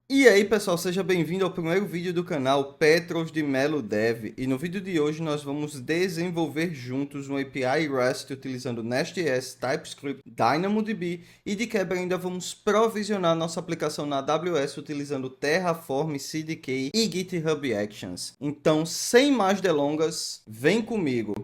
E aí pessoal, seja bem-vindo ao primeiro vídeo do canal Petros de Melo Dev. E no vídeo de hoje nós vamos desenvolver juntos um API REST utilizando Nest.js, TypeScript, DynamoDB e de quebra ainda vamos provisionar nossa aplicação na AWS utilizando Terraform, CDK e GitHub Actions. Então, sem mais delongas, vem comigo!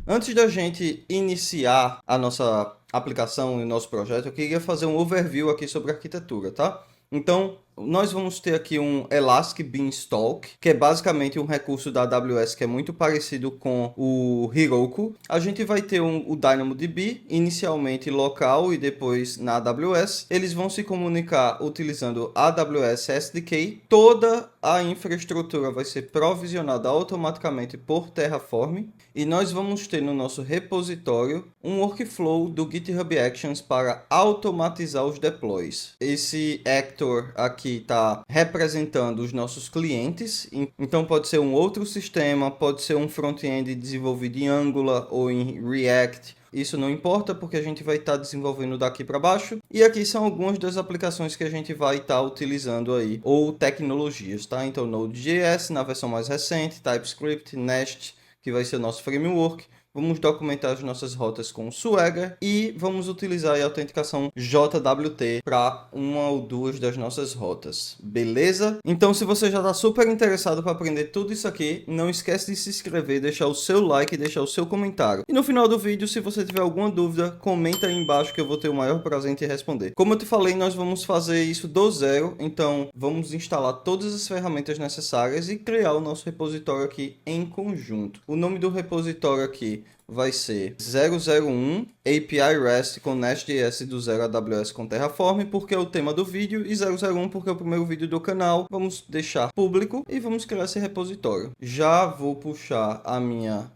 Antes da gente iniciar a nossa aplicação e o nosso projeto, eu queria fazer um overview aqui sobre a arquitetura, tá? Então, nós vamos ter aqui um Elastic Beanstalk, que é basicamente um recurso da AWS que é muito parecido com o Heroku. A gente vai ter o DynamoDB, inicialmente local e depois na AWS. Eles vão se comunicar utilizando AWS SDK. Toda a infraestrutura vai ser provisionada automaticamente por Terraform. E nós vamos ter no nosso repositório um workflow do GitHub Actions para automatizar os deploys. Esse actor aqui está representando os nossos clientes, então pode ser um outro sistema, pode ser um front-end desenvolvido em Angular ou em React. Isso não importa porque a gente vai estar desenvolvendo daqui para baixo. E aqui são algumas das aplicações que a gente vai estar utilizando aí, ou tecnologias, tá? Então Node.js na versão mais recente, TypeScript, Nest, que vai ser o nosso framework. Vamos documentar as nossas rotas com o Swagger e vamos utilizar a autenticação JWT para uma ou duas das nossas rotas, beleza? Então, se você já está super interessado para aprender tudo isso aqui, não esquece de se inscrever, deixar o seu like e deixar o seu comentário. E no final do vídeo, se você tiver alguma dúvida, comenta aí embaixo que eu vou ter o maior prazer em responder. Como eu te falei, nós vamos fazer isso do zero, então vamos instalar todas as ferramentas necessárias e criar o nosso repositório aqui em conjunto. O nome do repositório aqui vai ser 001 API REST com Nest.js do zero AWS com Terraform, porque é o tema do vídeo, e 001 porque é o primeiro vídeo do canal. Vamos deixar público e vamos criar esse repositório. Já vou puxar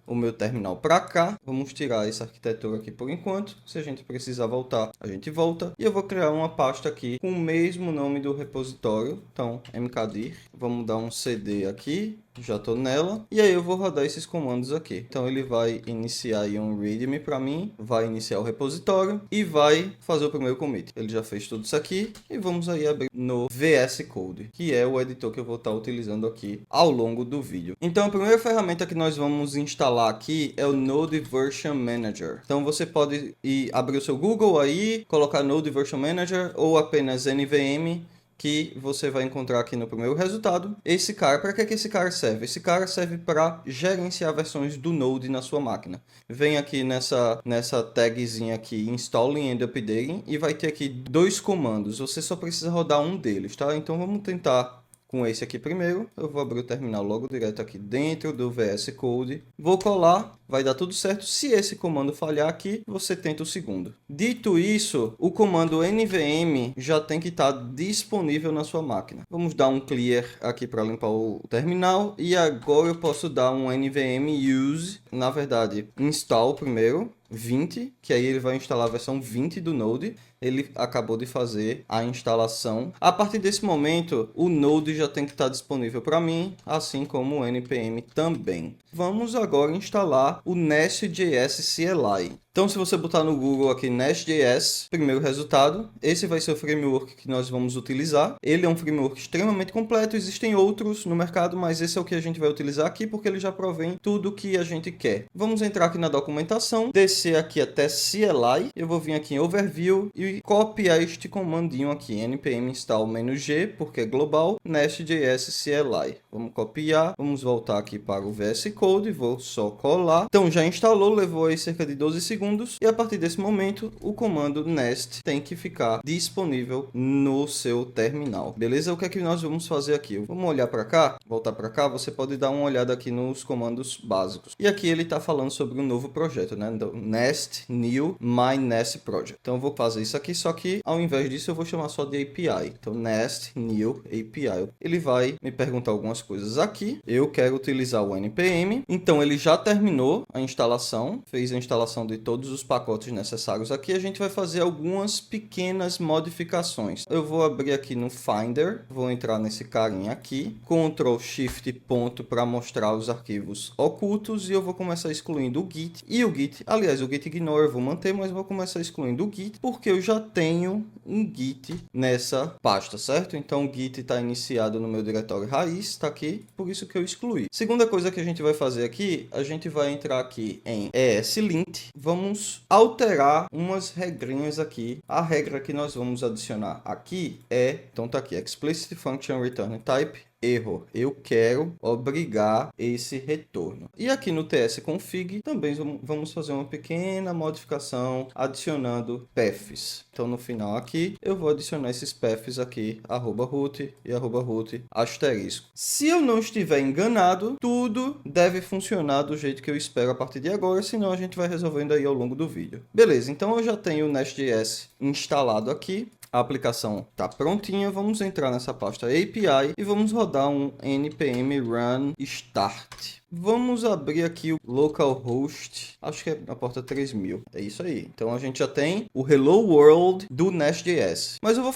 o meu terminal para cá. Vamos tirar essa arquitetura aqui por enquanto. Se a gente precisar voltar, a gente volta. E eu vou criar uma pasta aqui com o mesmo nome do repositório. Então, mkdir. Vamos dar um cd aqui. Já estou nela. E aí eu vou rodar esses comandos aqui. Então ele vai iniciar aí um readme para mim. Vai iniciar o repositório. E vai fazer o primeiro commit. Ele já fez tudo isso aqui. E vamos aí abrir no VS Code, que é o editor que eu vou estar utilizando aqui ao longo do vídeo. Então a primeira ferramenta que nós vamos instalar aqui é o Node Version Manager. Então você pode abrir o seu Google aí, colocar Node Version Manager ou apenas NVM, que você vai encontrar aqui no primeiro resultado. Esse cara, para que esse cara serve? Esse cara serve para gerenciar versões do Node na sua máquina. Vem aqui nessa tagzinha aqui, Installing and Updating, e vai ter aqui dois comandos. Você só precisa rodar um deles, tá? Então vamos tentar com esse aqui primeiro. Eu vou abrir o terminal logo direto aqui dentro do VS Code. Vou colar, vai dar tudo certo. Se esse comando falhar aqui, você tenta o segundo. Dito isso, o comando NVM já tem que estar disponível na sua máquina. Vamos dar um clear aqui para limpar o terminal. E agora eu posso dar um NVM use, na verdade, install primeiro. 20, que aí ele vai instalar a versão 20 do Node. Ele acabou de fazer a instalação. A partir desse momento, o Node já tem que estar disponível para mim, assim como o NPM também. Vamos agora instalar o Nest.js CLI. Então, se você botar no Google aqui Nest.js, primeiro resultado, esse vai ser o framework que nós vamos utilizar. Ele é um framework extremamente completo, existem outros no mercado, mas esse é o que a gente vai utilizar aqui, porque ele já provém tudo o que a gente quer. Vamos entrar aqui na documentação, descer aqui até CLI, eu vou vir aqui em Overview e copiar este comandinho aqui, npm install -g, porque é global, Nest.js CLI. Vamos copiar, vamos voltar aqui para o VS Code, vou só colar. Então, já instalou, levou aí cerca de 12 segundos. E a partir desse momento, o comando nest tem que ficar disponível no seu terminal. Beleza? O que é que nós vamos fazer aqui? Vamos olhar para cá, voltar para cá. Você pode dar uma olhada aqui nos comandos básicos. E aqui ele está falando sobre um novo projeto, né? Então, nest new my nest project. Então, eu vou fazer isso aqui, só que ao invés disso, eu vou chamar só de API. Então, nest new API. Ele vai me perguntar algumas coisas aqui. Eu quero utilizar o npm. Então, ele já terminou a instalação, fez a instalação de todo todos os pacotes necessários aqui, a gente vai fazer algumas pequenas modificações. Eu vou abrir aqui no Finder, vou entrar nesse carinha aqui, Ctrl Shift ponto para mostrar os arquivos ocultos, e eu vou começar excluindo o Git e o Git. Aliás, o Git ignore eu vou manter, mas vou começar excluindo o Git, porque eu já tenho um Git nessa pasta, certo? Então o Git está iniciado no meu diretório raiz, está aqui, por isso que eu excluí. Segunda coisa que a gente vai fazer aqui, a gente vai entrar aqui em ESLint, vamos alterar umas regrinhas aqui. A regra que nós vamos adicionar aqui então tá aqui, Explicit Function Return Type, erro, eu quero obrigar esse retorno. E aqui no tsconfig também vamos fazer uma pequena modificação adicionando paths. Então no final aqui eu vou adicionar esses paths aqui, @root e @root asterisco. Se eu não estiver enganado, tudo deve funcionar do jeito que eu espero a partir de agora, senão a gente vai resolvendo aí ao longo do vídeo. Beleza, então eu já tenho o Nest.js instalado aqui. A aplicação está prontinha, vamos entrar nessa pasta API e vamos rodar um npm run start. Vamos abrir aqui o localhost, acho que é a porta 3000, é isso aí. Então a gente já tem o Hello World do Nest.js. Mas eu vou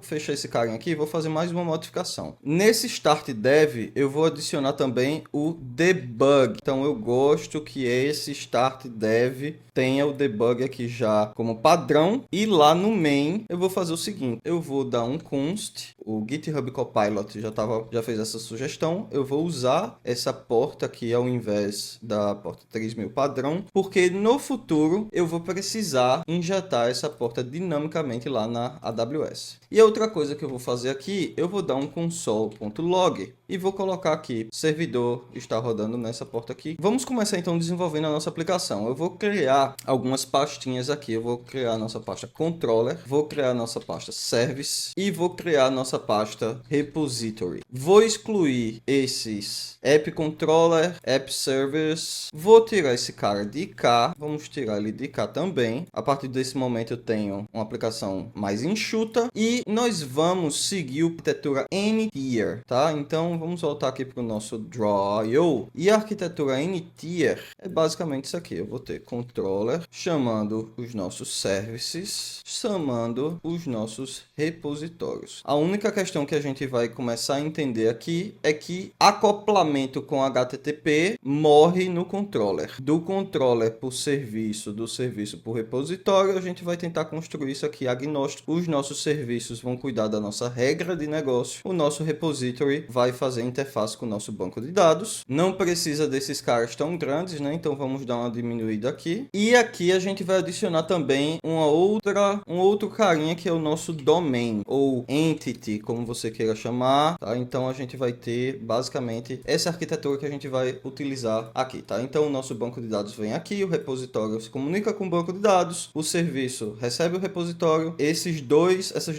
fechar esse carinha aqui e vou fazer mais uma modificação. Nesse start dev, eu vou adicionar também o debug. Então eu gosto que esse start dev tenha o debug aqui já como padrão. E lá no main, eu vou fazer o seguinte, eu vou dar um const, o GitHub Copilot já fez essa sugestão, eu vou usar essa porta aqui ao invés da porta 3000 padrão, porque no futuro eu vou precisar injetar essa porta dinamicamente lá na AWS. E a outra coisa que eu vou fazer aqui, eu vou dar um console.log e vou colocar aqui, servidor está rodando nessa porta aqui. Vamos começar então desenvolvendo a nossa aplicação. Eu vou criar algumas pastinhas aqui, eu vou criar a nossa pasta controller, vou criar a nossa pasta service e vou criar a nossa pasta repository. Vou excluir esses app controller, app service, vou tirar esse cara de cá, vamos tirar ele de cá também. A partir desse momento eu tenho uma aplicação mais enxuta e nós vamos seguir a arquitetura N-tier, tá? Então vamos voltar aqui para o nosso Draw.io e a arquitetura N-tier é basicamente isso aqui. Eu vou ter controller chamando os nossos services, chamando os nossos repositórios. A única questão que a gente vai começar a entender aqui é que acoplamento com HTTP morre no controller. Do controller por serviço, do serviço por repositório, a gente vai tentar construir isso aqui agnóstico. Os nossos serviços vão cuidar da nossa regra de negócio. O nosso repository vai fazer interface com o nosso banco de dados. Não precisa desses caras tão grandes, né? Então vamos dar uma diminuída aqui. E aqui a gente vai adicionar também um outro carinha que é o nosso domain ou entity, como você queira chamar, tá? Então a gente vai ter basicamente essa arquitetura que a gente vai utilizar aqui, tá? Então o nosso banco de dados vem aqui, o repositório se comunica com o banco de dados, o serviço recebe o repositório, essas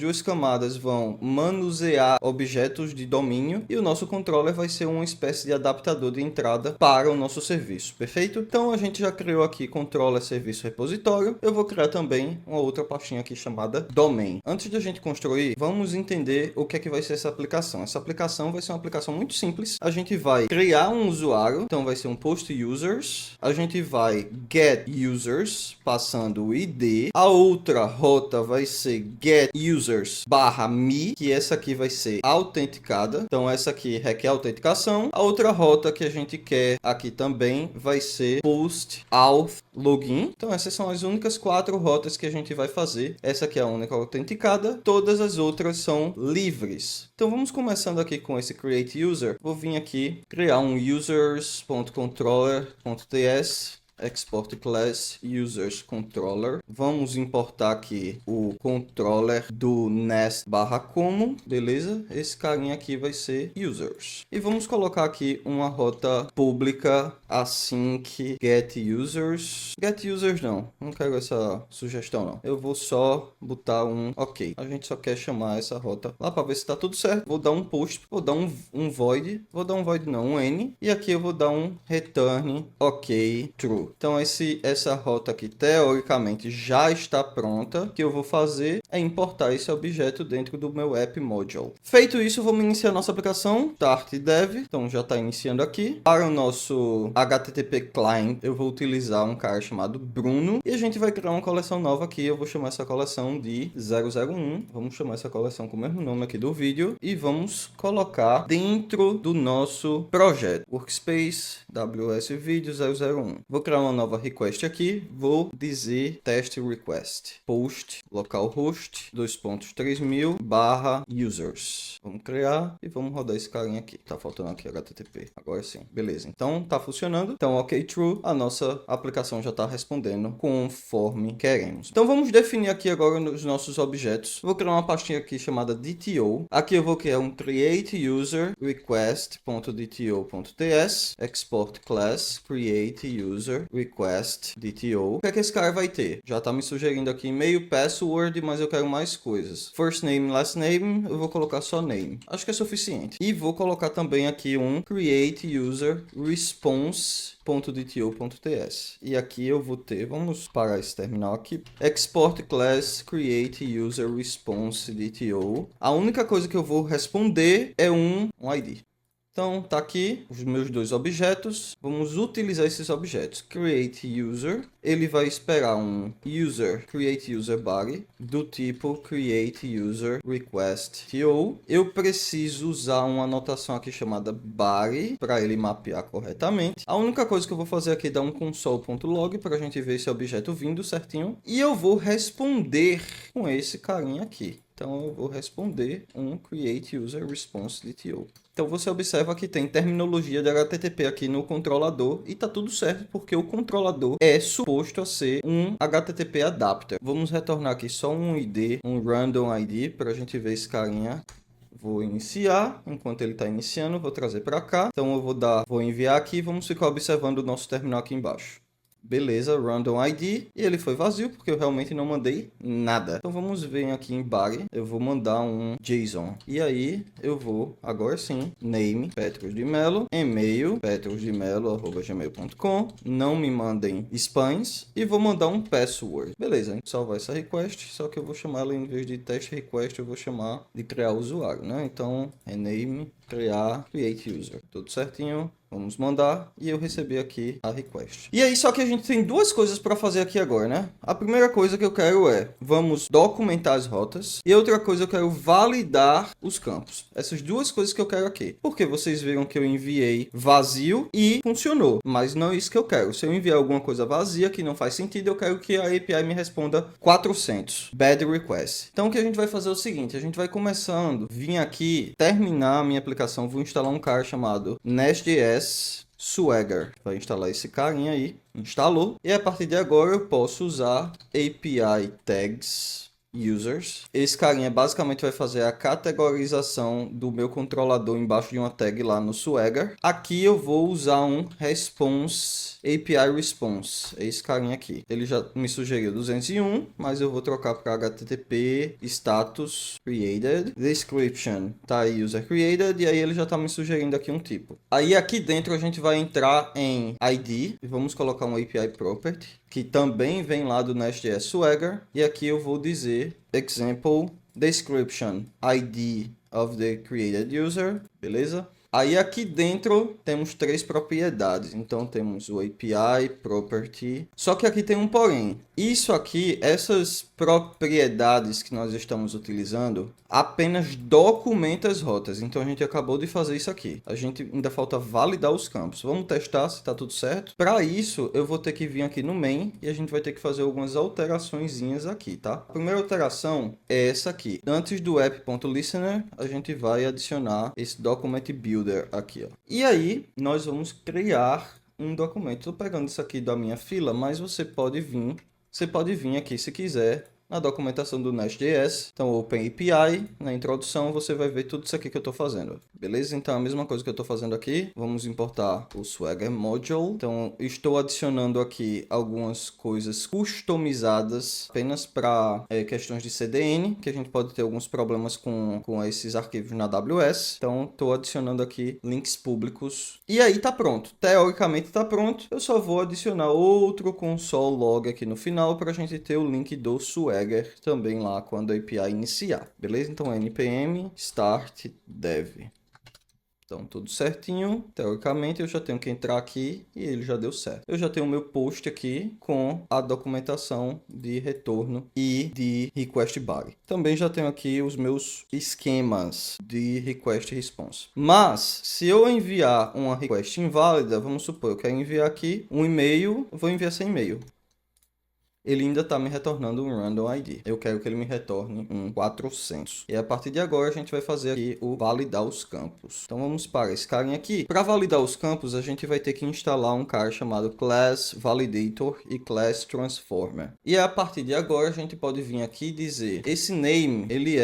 duas camadas vão manusear objetos de domínio e o nosso controller vai ser uma espécie de adaptador de entrada para o nosso serviço, perfeito? Então a gente já criou aqui controller, serviço, repositório. Eu vou criar também uma outra pastinha aqui chamada domain. Antes de a gente construir, vamos entender o que é que vai ser essa aplicação. Essa aplicação vai ser uma aplicação muito simples. A gente vai criar um usuário, então vai ser um post users. A gente vai get users, passando o ID. A outra rota vai ser get users /me, que essa aqui vai ser autenticada. Então essa aqui requer autenticação. A outra rota que a gente quer aqui também vai ser post auth login. Então essas são as únicas 4 rotas que a gente vai fazer. Essa aqui é a única autenticada. Todas as outras são livres. Então vamos começando aqui com esse create user. Vou vir aqui criar um users.controller.ts export class users controller. Vamos importar aqui o controller do nest/common, beleza? Esse carinha aqui vai ser users. E vamos colocar aqui uma rota pública async get users. Get users não quero essa sugestão não. Eu vou só botar um ok. A gente só quer chamar essa rota lá para ver se tá tudo certo. Vou dar um post, vou dar um void, um n, e aqui eu vou dar um return ok true. fechou. Então essa rota aqui teoricamente já está pronta. O que eu vou fazer é importar esse objeto dentro do meu app module. Feito isso, vamos iniciar nossa aplicação Start Dev. Então já está iniciando aqui. Para o nosso HTTP client, eu vou utilizar um cara chamado Bruno e a gente vai criar uma coleção nova aqui. Eu vou chamar essa coleção de 001. Vamos chamar essa coleção com o mesmo nome aqui do vídeo e vamos colocar dentro do nosso projeto Workspace WS Video 001. Vou criar uma nova request aqui. Vou dizer test request post localhost 2.3000 /users. Vamos criar e vamos rodar esse carinha aqui. Tá faltando aqui HTTP. Agora sim. Beleza. Então tá funcionando. Então ok true. A nossa aplicação já está respondendo conforme queremos. Então vamos definir aqui agora os nossos objetos. Vou criar uma pastinha aqui chamada DTO. Aqui eu vou criar um create user request.dto.ts export class create user request DTO. O que é que esse cara vai ter? Já está me sugerindo aqui e-mail, password, mas eu quero mais coisas. First name, last name, eu vou colocar só name. Acho que é suficiente. E vou colocar também aqui um create user response.dto.ts. E aqui eu vou ter, vamos parar esse terminal aqui, export class create user response DTO. A única coisa que eu vou responder é um ID. Então, tá aqui os meus dois objetos. Vamos utilizar esses objetos. Create user. Ele vai esperar um user, create user body, do tipo create user request to. Eu preciso usar uma anotação aqui chamada body para ele mapear corretamente. A única coisa que eu vou fazer aqui é dar um console.log para a gente ver esse objeto vindo certinho. E eu vou responder com esse carinha aqui. Então, eu vou responder um create user response DTO. Então, você observa que tem terminologia de HTTP aqui no controlador e tá tudo certo porque o controlador é suposto a ser um HTTP adapter. Vamos retornar aqui só um ID, um random ID para a gente ver esse carinha. Vou iniciar, enquanto ele está iniciando, vou trazer para cá. Então, eu vou enviar aqui e vamos ficar observando o nosso terminal aqui embaixo. Beleza, random ID, e ele foi vazio porque eu realmente não mandei nada. Então vamos ver aqui em body, eu vou mandar um JSON. E aí eu vou, agora sim, name, Petros de Melo, e-mail, petrosdemelo@gmail.com, não me mandem spams, e vou mandar um password. Beleza, salvar essa request, só que eu vou chamar ela, em vez de test request, eu vou chamar de criar usuário, né? Então, rename, criar, create user. Tudo certinho. Vamos mandar e eu recebi aqui a request. E aí, só que a gente tem duas coisas para fazer aqui agora, né? A primeira coisa que eu quero vamos documentar as rotas. E outra coisa eu quero validar os campos. Essas duas coisas que eu quero aqui. Porque vocês viram que eu enviei vazio e funcionou. Mas não é isso que eu quero. Se eu enviar alguma coisa vazia que não faz sentido, eu quero que a API me responda 400. Bad request. Então o que a gente vai fazer é o seguinte. A gente vai começando, vir aqui, terminar a minha aplicação. Vou instalar um cara chamado Nest.js Swagger. Vai instalar esse carinha aí. Instalou. E a partir de agora eu posso usar API tags users. Esse carinha basicamente vai fazer a categorização do meu controlador embaixo de uma tag lá no Swagger. Aqui eu vou usar um response, API response. É esse carinha aqui. Ele já me sugeriu 201, mas eu vou trocar para HTTP status created. Description tá aí user created, e aí ele já tá me sugerindo aqui um tipo. Aí aqui dentro a gente vai entrar em ID e vamos colocar um API property, que também vem lá do Nest.js Swagger. E aqui eu vou dizer example description ID of the created user, beleza? Aí aqui dentro temos três propriedades. Então temos o API, property. Só que aqui tem um porém. Isso aqui, essas propriedades que nós estamos utilizando, apenas documenta as rotas. Então a gente acabou de fazer isso aqui. A gente ainda falta validar os campos. Vamos testar se está tudo certo. Para isso, eu vou ter que vir aqui no main e a gente vai ter que fazer algumas alteraçõezinhas aqui, tá? A primeira alteração é essa aqui. Antes do app.listener, a gente vai adicionar esse document builder aqui, ó. E aí, nós vamos criar um documento. Estou pegando isso aqui da minha fila, mas você pode vir aqui se quiser na documentação do Nest.js. Então, Open API, na introdução, você vai ver tudo isso aqui que eu estou fazendo. Beleza? Então, a mesma coisa que eu estou fazendo aqui, vamos importar o Swagger Module. Então, estou adicionando aqui algumas coisas customizadas apenas para questões de CDN, que a gente pode ter alguns problemas com esses arquivos na AWS. Então, estou adicionando aqui links públicos. E aí tá pronto. Teoricamente está pronto. Eu só vou adicionar outro console log aqui no final para a gente ter o link do Swagger também lá quando a API iniciar. Beleza? Então, npm start dev. Então, tudo certinho. Teoricamente, eu já tenho que entrar aqui e ele já deu certo. Eu já tenho o meu post aqui com a documentação de retorno e de request body. Também já tenho aqui os meus esquemas de request response. Mas, se eu enviar uma request inválida, vamos supor, eu quero enviar aqui um e-mail, eu vou enviar sem e-mail. Ele ainda está me retornando um random ID. Eu quero que ele me retorne um 400. E a partir de agora a gente vai fazer aqui o validar os campos. Então vamos para esse carinha aqui. Para validar os campos, a gente vai ter que instalar um cara chamado Class Validator e Class Transformer. E a partir de agora a gente pode vir aqui e dizer, esse name, ele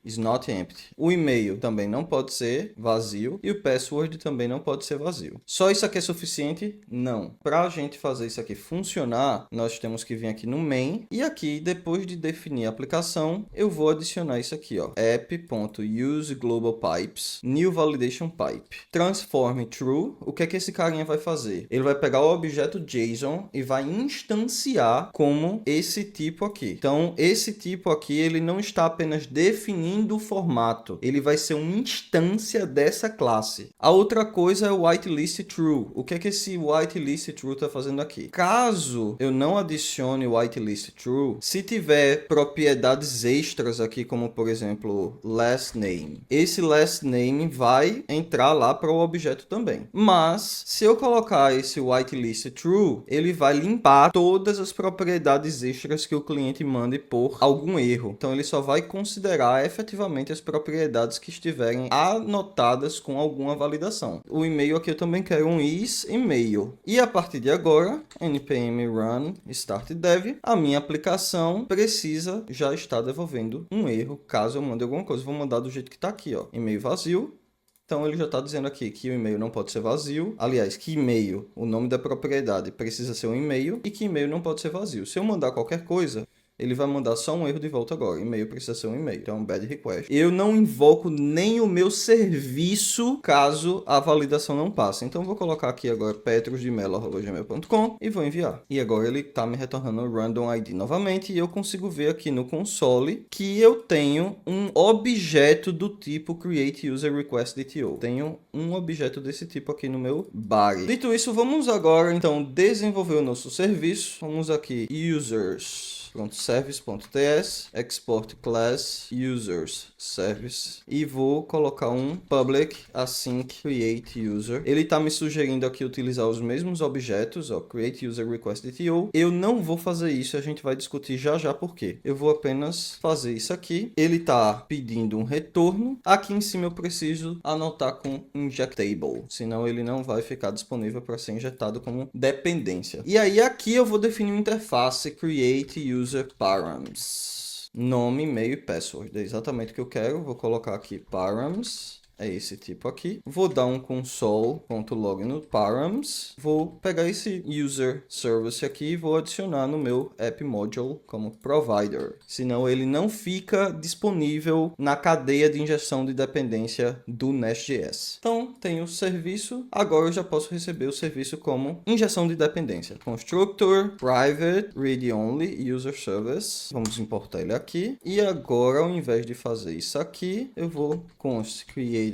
is not empty. O e-mail também não pode ser vazio e o password também não pode ser vazio. Só isso aqui é suficiente? Não. Para a gente fazer isso aqui funcionar, nós temos que vir aqui no main e aqui depois de definir a aplicação eu vou adicionar isso aqui, ó, app.useGlobalPipes new validation pipe transform true. O que é que esse carinha vai fazer? Ele vai pegar o objeto JSON e vai instanciar como esse tipo aqui. Então esse tipo aqui ele não está apenas definindo o formato, ele vai ser uma instância dessa classe. A outra coisa é o whitelist true. O que é que esse whitelist true está fazendo aqui? Caso eu não adicione o whitelist true, se tiver propriedades extras aqui, como por exemplo last name, esse last name vai entrar lá para o objeto também. Mas se eu colocar esse whitelist true, ele vai limpar todas as propriedades extras que o cliente mande por algum erro. Então ele só vai considerar efetivamente as propriedades que estiverem anotadas com alguma validação. O e-mail aqui eu também quero um is e-mail. E a partir de agora, npm run start dev, a minha aplicação precisa já estar devolvendo um erro caso eu mande alguma coisa. Vou mandar do jeito que está aqui, ó, e-mail vazio. Então ele já está dizendo aqui que o e-mail não pode ser vazio. Aliás, que e-mail, o nome da propriedade precisa ser um e-mail e que e-mail não pode ser vazio. Se eu mandar qualquer coisa, ele vai mandar só um erro de volta agora. E-mail precisa ser um e-mail. Então, bad request. Eu não invoco nem o meu serviço caso a validação não passe. Então, vou colocar aqui agora petrosdemelo@gmail.com e vou enviar. E agora ele está me retornando o random ID novamente. E eu consigo ver aqui no console que eu tenho um objeto do tipo create user request DTO. Tenho um objeto desse tipo aqui no meu body. Dito isso, vamos agora então desenvolver o nosso serviço. Vamos aqui users. Service.ts, export class users service e vou colocar um public async create user. Ele está me sugerindo aqui utilizar os mesmos objetos, ó, create user request DTO. Eu não vou fazer isso, a gente vai discutir já já por quê. Eu vou apenas fazer isso aqui. Ele está pedindo um retorno. Aqui em cima eu preciso anotar com injectable, senão ele não vai ficar disponível para ser injetado como dependência. E aí aqui eu vou definir uma interface create user params, nome, e-mail e password. É exatamente o que eu quero. Vou colocar aqui params. É esse tipo aqui. Vou dar um console.log no params. Vou pegar esse user service aqui e vou adicionar no meu app module como provider. Senão ele não fica disponível na cadeia de injeção de dependência do Nest.js. Então, tem o serviço. Agora eu já posso receber o serviço como injeção de dependência. Constructor, private, read only, user service. Vamos importar ele aqui. E agora, ao invés de fazer isso aqui, eu vou const create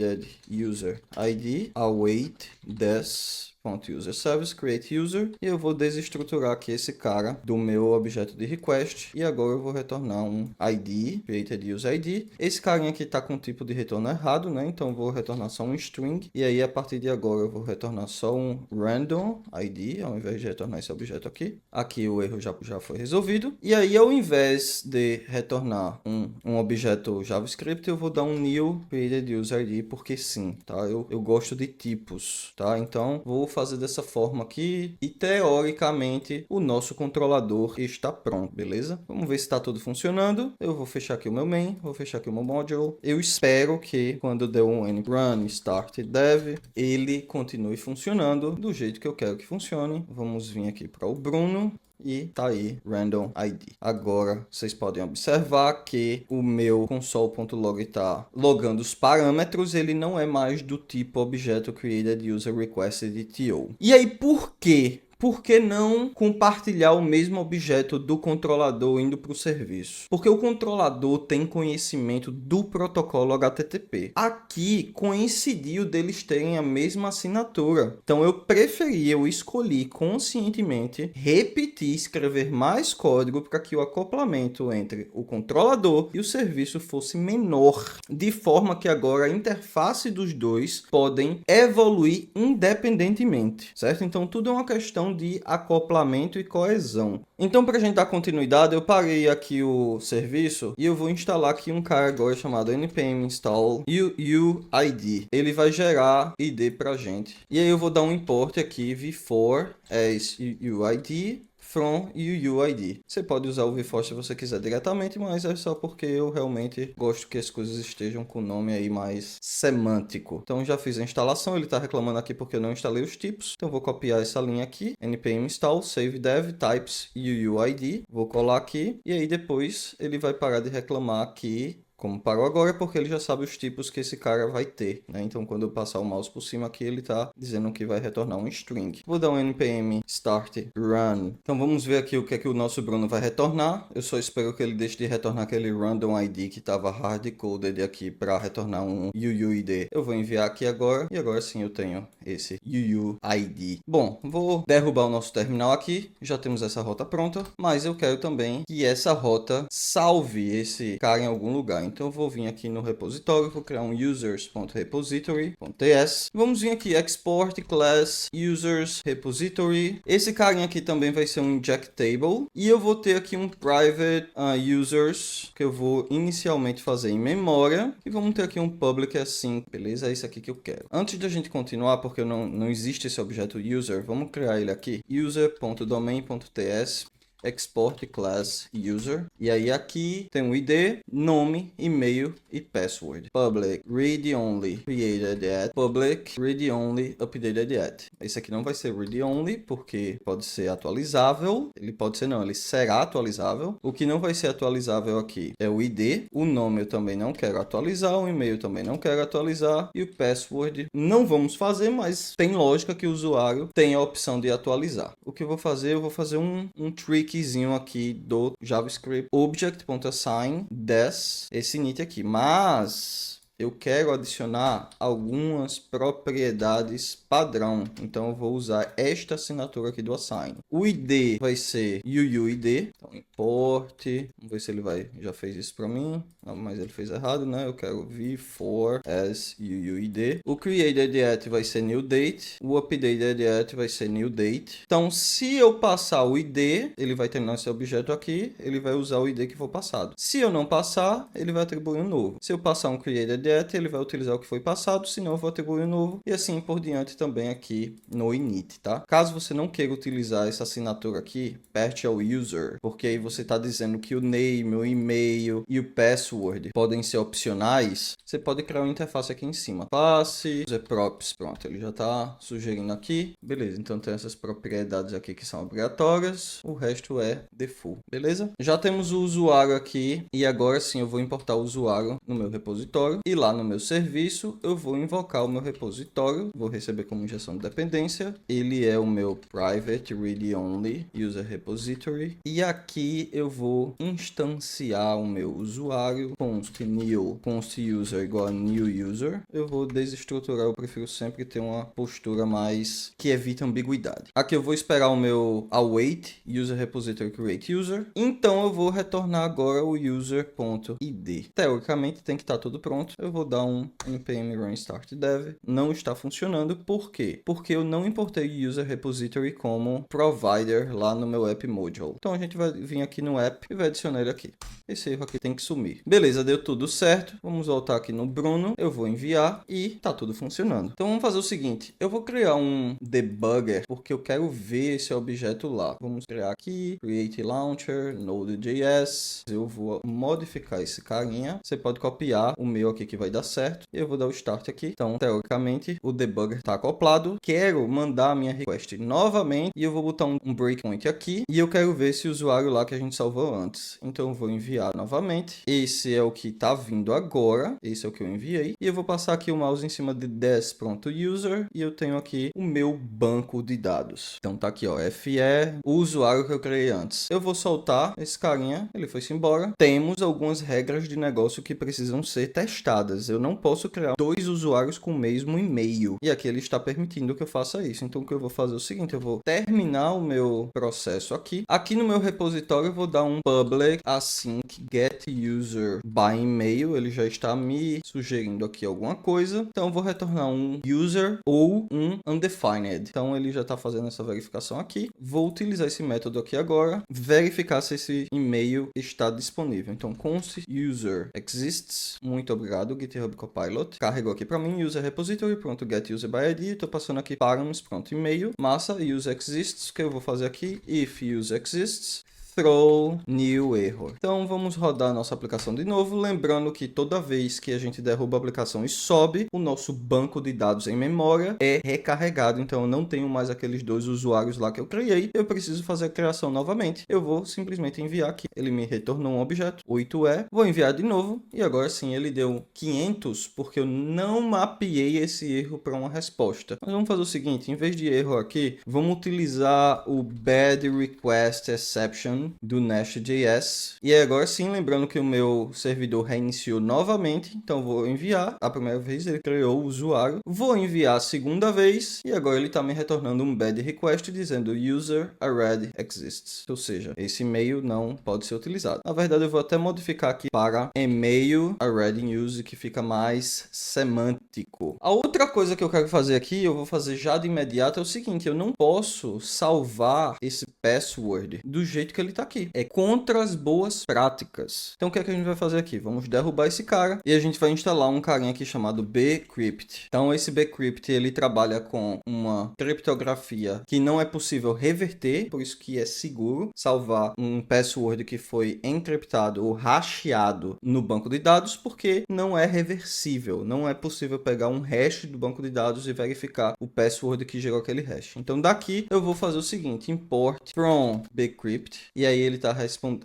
user ID await this .user service create user e eu vou desestruturar aqui esse cara do meu objeto de request e agora eu vou retornar um ID created user ID. Esse carinha aqui está com o tipo de retorno errado, né? Então eu vou retornar só um string e aí a partir de agora eu vou retornar só um random ID ao invés de retornar esse objeto aqui. Aqui o erro já foi resolvido e aí ao invés de retornar um objeto JavaScript eu vou dar um new created user ID porque sim, tá? Eu gosto de tipos, tá? Então vou fazer dessa forma aqui e teoricamente o nosso controlador está pronto, beleza? Vamos ver se está tudo funcionando. Eu vou fechar aqui o meu main, vou fechar aqui o meu module. Eu espero que quando der um run start dev, ele continue funcionando do jeito que eu quero que funcione. Vamos vir aqui para o Bruno. E tá aí, random ID. Agora, vocês podem observar que o meu console.log tá logando os parâmetros, ele não é mais do tipo objeto created user requested TO. E aí, por quê? Por que não compartilhar o mesmo objeto do controlador indo para o serviço? Porque o controlador tem conhecimento do protocolo HTTP. Aqui coincidiu deles terem a mesma assinatura. Então eu escolhi conscientemente repetir, escrever mais código para que o acoplamento entre o controlador e o serviço fosse menor, de forma que agora a interface dos dois podem evoluir independentemente, certo? Então tudo é uma questão de acoplamento e coesão. Então, para a gente dar continuidade, eu parei aqui o serviço e eu vou instalar aqui um cara agora chamado npm install UUID. Ele vai gerar ID para a gente. E aí eu vou dar um import aqui v4 as UUID from UUID. Você pode usar o v4 se você quiser diretamente, mas é só porque eu realmente gosto que as coisas estejam com o nome aí mais semântico. Então já fiz a instalação, ele está reclamando aqui porque eu não instalei os tipos. Então vou copiar essa linha aqui, npm install save dev types UUID. Vou colar aqui e aí depois ele vai parar de reclamar aqui. Como parou agora é porque ele já sabe os tipos que esse cara vai ter, né? Então, quando eu passar o mouse por cima aqui, ele está dizendo que vai retornar um string. Vou dar um npm start run. Então, vamos ver aqui o que é que o nosso Bruno vai retornar. Eu só espero que ele deixe de retornar aquele random ID que estava hard-coded aqui para retornar um UUID. Eu vou enviar aqui agora. E agora sim eu tenho esse UUID. Bom, vou derrubar o nosso terminal aqui. Já temos essa rota pronta. Mas eu quero também que essa rota salve esse cara em algum lugar. Então eu vou vir aqui no repositório, vou criar um users.repository.ts. Vamos vir aqui export class users repository. Esse carinha aqui também vai ser um injectable. E eu vou ter aqui um private users que eu vou inicialmente fazer em memória. E vamos ter aqui um public assim, beleza? É isso aqui que eu quero. Antes da gente continuar, porque não existe esse objeto user, vamos criar ele aqui. user.domain.ts export class user. E aí aqui tem um ID, nome, e-mail e password. Public read only created at public read only updated at. Esse aqui não vai ser read only porque pode ser atualizável. Ele pode ser não, ele será atualizável. O que não vai ser atualizável aqui é o ID. O nome eu também não quero atualizar, o e-mail também não quero atualizar e o password não vamos fazer, mas tem lógica que o usuário tem a opção de atualizar. O que eu vou fazer um trickzinho aqui do JavaScript object.assign this, esse init aqui, mas eu quero adicionar algumas propriedades padrão, então eu vou usar esta assinatura aqui do assign. O ID vai ser UUID, então import, vamos ver se ele já fez isso para mim, não, mas ele fez errado, né? Eu quero v4 as UUID. O created at vai ser new date, o updated at vai ser new date. Então, se eu passar o ID, ele vai terminar esse objeto aqui, ele vai usar o ID que for passado. Se eu não passar, ele vai atribuir um novo. Se eu passar um created at, ele vai utilizar o que foi passado, senão eu vou atribuir um novo, e assim por diante também aqui no init, tá? Caso você não queira utilizar essa assinatura aqui, aperte ao user, porque aí você está dizendo que o name, o e-mail e o password podem ser opcionais, você pode criar uma interface aqui em cima. Passe, user props, pronto, ele já está sugerindo aqui. Beleza, então tem essas propriedades aqui que são obrigatórias, o resto é default, beleza? Já temos o usuário aqui e agora sim eu vou importar o usuário no meu repositório e lá no meu serviço eu vou invocar o meu repositório, vou receber como injeção de dependência, ele é o meu private read only user repository e aqui eu vou instanciar o meu usuário const new const user igual a new user. Eu vou desestruturar, eu prefiro sempre ter uma postura mais que evita ambiguidade. Aqui eu vou esperar o meu await user repository create user, então eu vou retornar agora o user.id. Teoricamente tem que estar tudo pronto, eu vou dar um npm run start dev. Não está funcionando. Por quê? Porque eu não importei o user repository como provider lá no meu app module. Então a gente vai vir aqui no app e vai adicionar ele aqui. Esse erro aqui tem que sumir. Beleza, deu tudo certo. Vamos voltar aqui no Bruno. Eu vou enviar e tá tudo funcionando. Então vamos fazer o seguinte. Eu vou criar um debugger porque eu quero ver esse objeto lá. Vamos criar aqui, create launcher, node.js. Eu vou modificar esse carinha. Você pode copiar o meu aqui que vai dar certo. E eu vou dar o start aqui. Então, teoricamente, o debugger está acoplado. Quero mandar a minha request novamente. E eu vou botar um breakpoint aqui. E eu quero ver esse usuário lá que a gente salvou antes. Então, eu vou enviar novamente. Esse é o que está vindo agora. Esse é o que eu enviei. E eu vou passar aqui o mouse em cima de des.user. E eu tenho aqui o meu banco de dados. Então, tá aqui, ó. FE, o usuário que eu criei antes. Eu vou soltar esse carinha. Ele foi-se embora. Temos algumas regras de negócio que precisam ser testadas. Eu não posso criar 2 usuários com o mesmo e-mail. E aqui ele está permitindo que eu faça isso. Então, o que eu vou fazer é o seguinte. Eu vou terminar o meu processo aqui. Aqui no meu repositório, eu vou dar um public async get user by email. Ele já está me sugerindo aqui alguma coisa. Então, eu vou retornar um user ou um undefined. Então, ele já está fazendo essa verificação aqui. Vou utilizar esse método aqui agora. Verificar se esse e-mail está disponível. Então, const user exists. Muito obrigado, GitHub Copilot. Carregou aqui para mim, user repository, pronto, get user by ID. Estou passando aqui params, pronto, e-mail. Massa, user exists. O que eu vou fazer aqui? If user exists, throw new error. Então vamos rodar a nossa aplicação de novo, lembrando que toda vez que a gente derruba a aplicação e sobe, o nosso banco de dados em memória é recarregado. Então eu não tenho mais aqueles 2 usuários lá que eu criei, eu preciso fazer a criação novamente. Eu vou simplesmente enviar aqui. Ele me retornou um objeto, 8E, vou enviar de novo e agora sim ele deu 500 porque eu não mapeei esse erro para uma resposta. Mas vamos fazer o seguinte, em vez de erro aqui, vamos utilizar o bad request exception do Nest.js. E agora sim, lembrando que o meu servidor reiniciou novamente, então vou enviar. A primeira vez ele criou o usuário, vou enviar a segunda vez e agora ele está me retornando um bad request dizendo user already exists. Ou seja, esse e-mail não pode ser utilizado. Na verdade, eu vou até modificar aqui para e-mail already in use, que fica mais semântico. A outra coisa que eu quero fazer aqui, eu vou fazer já de imediato, é o seguinte, eu não posso salvar esse password do jeito que ele está aqui. É contra as boas práticas. Então o que é que a gente vai fazer aqui? Vamos derrubar esse cara e a gente vai instalar um carinha aqui chamado bcrypt. Então esse bcrypt ele trabalha com uma criptografia que não é possível reverter, por isso que é seguro salvar um password que foi encriptado ou hasheado no banco de dados, porque não é reversível. Não é possível pegar um hash do banco de dados e verificar o password que gerou aquele hash. Então daqui eu vou fazer o seguinte, import from bcrypt. E aí ele está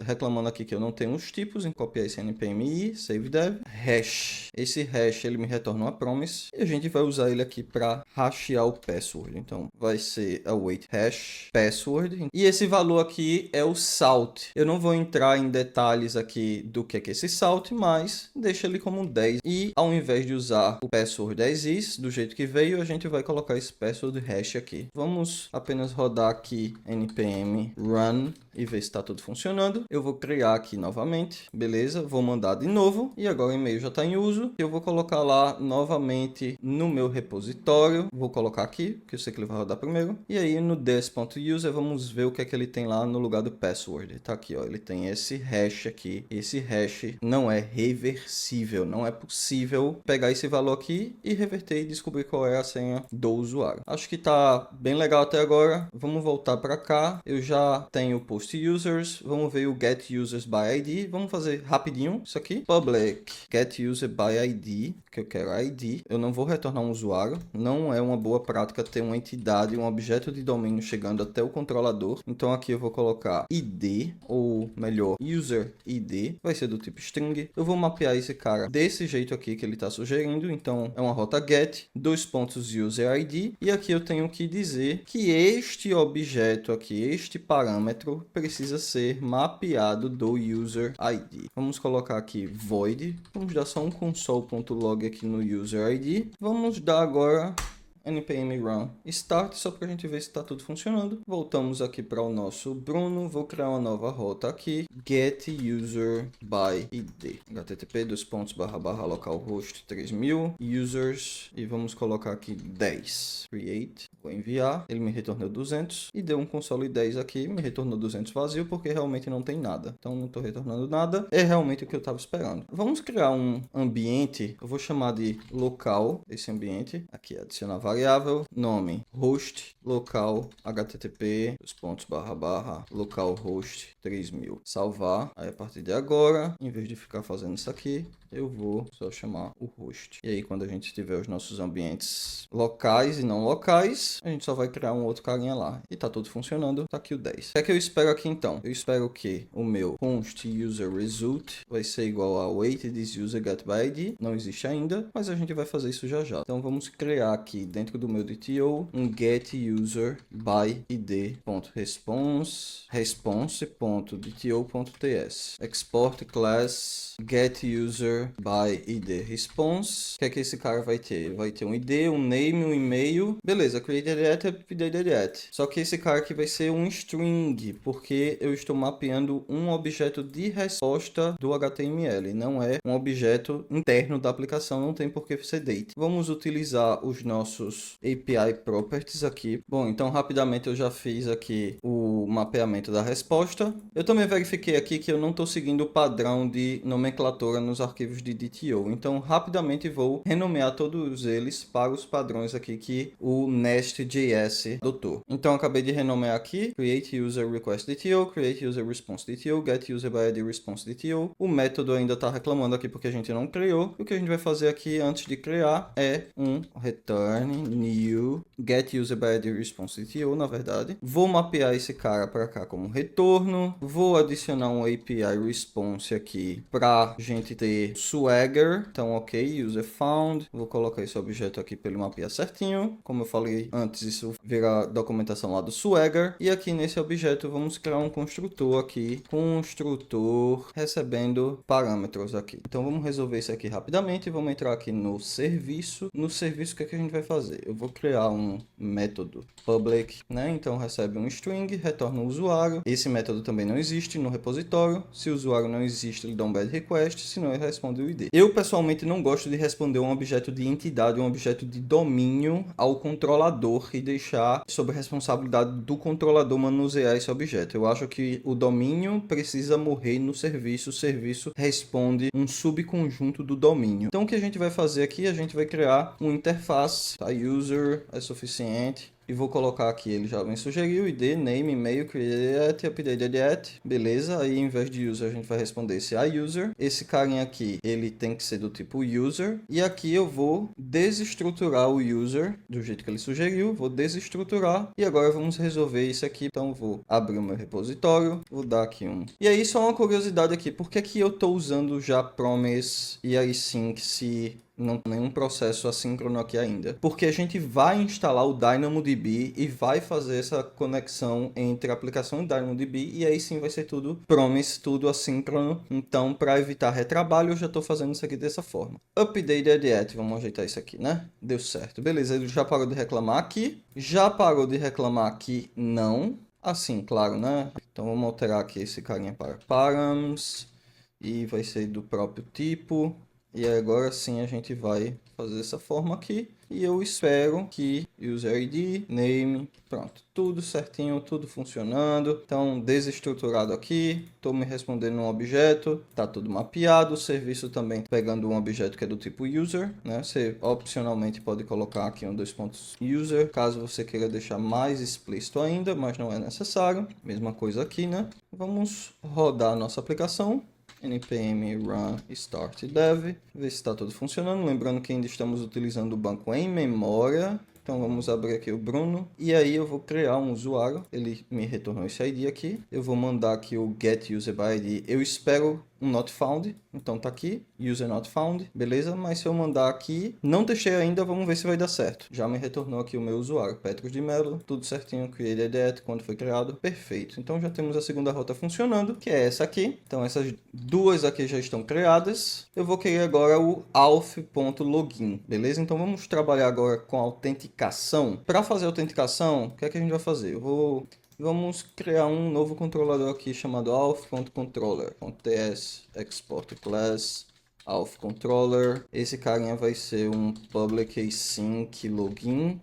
reclamando aqui que eu não tenho os tipos, em copiar esse npm save dev, hash. Esse hash ele me retorna uma promise e a gente vai usar ele aqui para hashear o password. Então vai ser await hash password. E esse valor aqui é o salt. Eu não vou entrar em detalhes aqui do que é esse salt, mas deixa ele como 10. E ao invés de usar o password as is, do jeito que veio, a gente vai colocar esse password hash aqui. Vamos apenas rodar aqui npm run e ver se está tudo funcionando. Eu vou criar aqui novamente, beleza? Vou mandar de novo e agora o e-mail já está em uso. Eu vou colocar lá novamente no meu repositório. Vou colocar aqui, que eu sei que ele vai rodar primeiro. E aí no des.user vamos ver o que é que ele tem lá no lugar do password. Tá aqui, ó. Ele tem esse hash aqui. Esse hash não é reversível. Não é possível pegar esse valor aqui e reverter e descobrir qual é a senha do usuário. Acho que tá bem legal até agora. Vamos voltar para cá. Eu já tenho o post users, vamos ver o get users by ID, vamos fazer rapidinho isso aqui, public get user by ID, que eu quero ID, eu não vou retornar um usuário, não é uma boa prática ter uma entidade, um objeto de domínio chegando até o controlador, então aqui eu vou colocar ID, ou melhor, user ID, vai ser do tipo string, eu vou mapear esse cara desse jeito aqui que ele está sugerindo, então é uma rota get, user ID, e aqui eu tenho que dizer que este objeto aqui, este parâmetro, precisa ser mapeado do user ID. Vamos colocar aqui void. Vamos dar só um console.log aqui no user ID. Vamos dar agora npm run start, só para a gente ver se está tudo funcionando. Voltamos aqui para o nosso Bruno, vou criar uma nova rota aqui, get user by id, http://localhost 3000 users, e vamos colocar aqui 10, create, vou enviar, ele me retornou 200 e deu um console 10 aqui, me retornou 200 vazio porque realmente não tem nada, então não estou retornando nada, é realmente o que eu estava esperando. Vamos criar um ambiente, eu vou chamar de local, esse ambiente, aqui adicionar variável, nome, host, local, http, localhost 3000, salvar, aí a partir de agora, em vez de ficar fazendo isso aqui, eu vou só chamar o host. E aí quando a gente tiver os nossos ambientes locais e não locais, a gente só vai criar um outro carinha lá. E tá tudo funcionando, tá aqui o 10. O que é que eu espero aqui então? Eu espero que o meu const user result vai ser igual a wait this user get by id. Não existe ainda, mas a gente vai fazer isso já já. Então vamos criar aqui dentro do meu DTO um get user by response.dto.ts export class get user by id response. O que é que esse cara vai ter? Ele vai ter um id, um name, um e-mail. Beleza, created at, updated at. Só que esse cara aqui vai ser um string, porque eu estou mapeando um objeto de resposta do HTML, não é um objeto interno da aplicação, não tem por que ser date. Vamos utilizar os nossos API properties aqui. Bom, então rapidamente eu já fiz aqui o mapeamento da resposta. Eu também verifiquei aqui que eu não estou seguindo o padrão de nomenclatura nos arquivos de DTO. Então, rapidamente vou renomear todos eles para os padrões aqui que o Nest.js adotou. Então, acabei de renomear aqui, create user request DTO, create user response DTO, get user by id response DTO. O método ainda está reclamando aqui porque a gente não criou. O que a gente vai fazer aqui antes de criar é um return new get user by id response DTO, na verdade. Vou mapear esse cara para cá como retorno. Vou adicionar um API response aqui para a gente ter Swagger. Então, ok, user found. Vou colocar esse objeto aqui para ele mapear certinho. Como eu falei antes, isso vira documentação lá do Swagger. E aqui nesse objeto vamos criar um construtor aqui. Construtor recebendo parâmetros aqui. Então, vamos resolver isso aqui rapidamente. Vamos entrar aqui no serviço. No serviço, o que é que a gente vai fazer? Eu vou criar um método public, né? Então, recebe um string, retorna o usuário. Esse método também não existe no repositório. Se o usuário não existe, ele dá um bad request, senão ele responde o ID. Eu, pessoalmente, não gosto de responder um objeto de entidade, um objeto de domínio ao controlador e deixar sob responsabilidade do controlador manusear esse objeto. Eu acho que o domínio precisa morrer no serviço, o serviço responde um subconjunto do domínio. Então, o que a gente vai fazer aqui? A gente vai criar uma interface, tá? User é suficiente. E vou colocar aqui, ele já me sugeriu, ID, name, e-mail, created at, updated at, beleza. Aí, em vez de user, a gente vai responder esse iUser. Esse carinha aqui, ele tem que ser do tipo user. E aqui eu vou desestruturar o user, do jeito que ele sugeriu. Vou desestruturar. E agora vamos resolver isso aqui. Então, vou abrir o meu repositório, vou dar aqui um. E aí, só uma curiosidade aqui. Por que que eu estou usando já promise e async se não tem nenhum processo assíncrono aqui ainda? Porque a gente vai instalar o DynamoDB e vai fazer essa conexão entre a aplicação e DynamoDB, e aí sim vai ser tudo promise, tudo assíncrono. Então, para evitar retrabalho, eu já estou fazendo isso aqui dessa forma. Updated at, vamos ajeitar isso aqui, né? Deu certo. Beleza, ele já parou de reclamar aqui. Já parou de reclamar aqui? Não. Assim, claro, né? Então, vamos alterar aqui esse carinha para params. E vai ser do próprio tipo. E agora sim a gente vai fazer dessa forma aqui. E eu espero que user ID, name, pronto. Tudo certinho, tudo funcionando. Então, desestruturado aqui. Estou me respondendo um objeto. Está tudo mapeado. O serviço também pegando um objeto que é do tipo user, né? Você opcionalmente pode colocar aqui um 2 pontos user, caso você queira deixar mais explícito ainda, mas não é necessário. Mesma coisa aqui, né? Vamos rodar a nossa aplicação. npm run start dev, ver se está tudo funcionando, lembrando que ainda estamos utilizando o banco em memória. Então vamos abrir aqui o Bruno e aí eu vou criar um usuário, ele me retornou esse ID aqui, eu vou mandar aqui o get user by ID, eu espero um not found, então tá aqui, user not found, beleza? Mas se eu mandar aqui, não deixei ainda, vamos ver se vai dar certo. Já me retornou aqui o meu usuário, Petros de Melo, tudo certinho, created at, quando foi criado, perfeito. Então já temos a segunda rota funcionando, que é essa aqui. Então essas duas aqui já estão criadas. Eu vou querer agora o auth.login, beleza? Então vamos trabalhar agora com a autenticação. Para fazer a autenticação, o que é que a gente vai fazer? Vamos criar um novo controlador aqui chamado auth.controller.ts export class auth.controller. Esse carinha vai ser um public async login.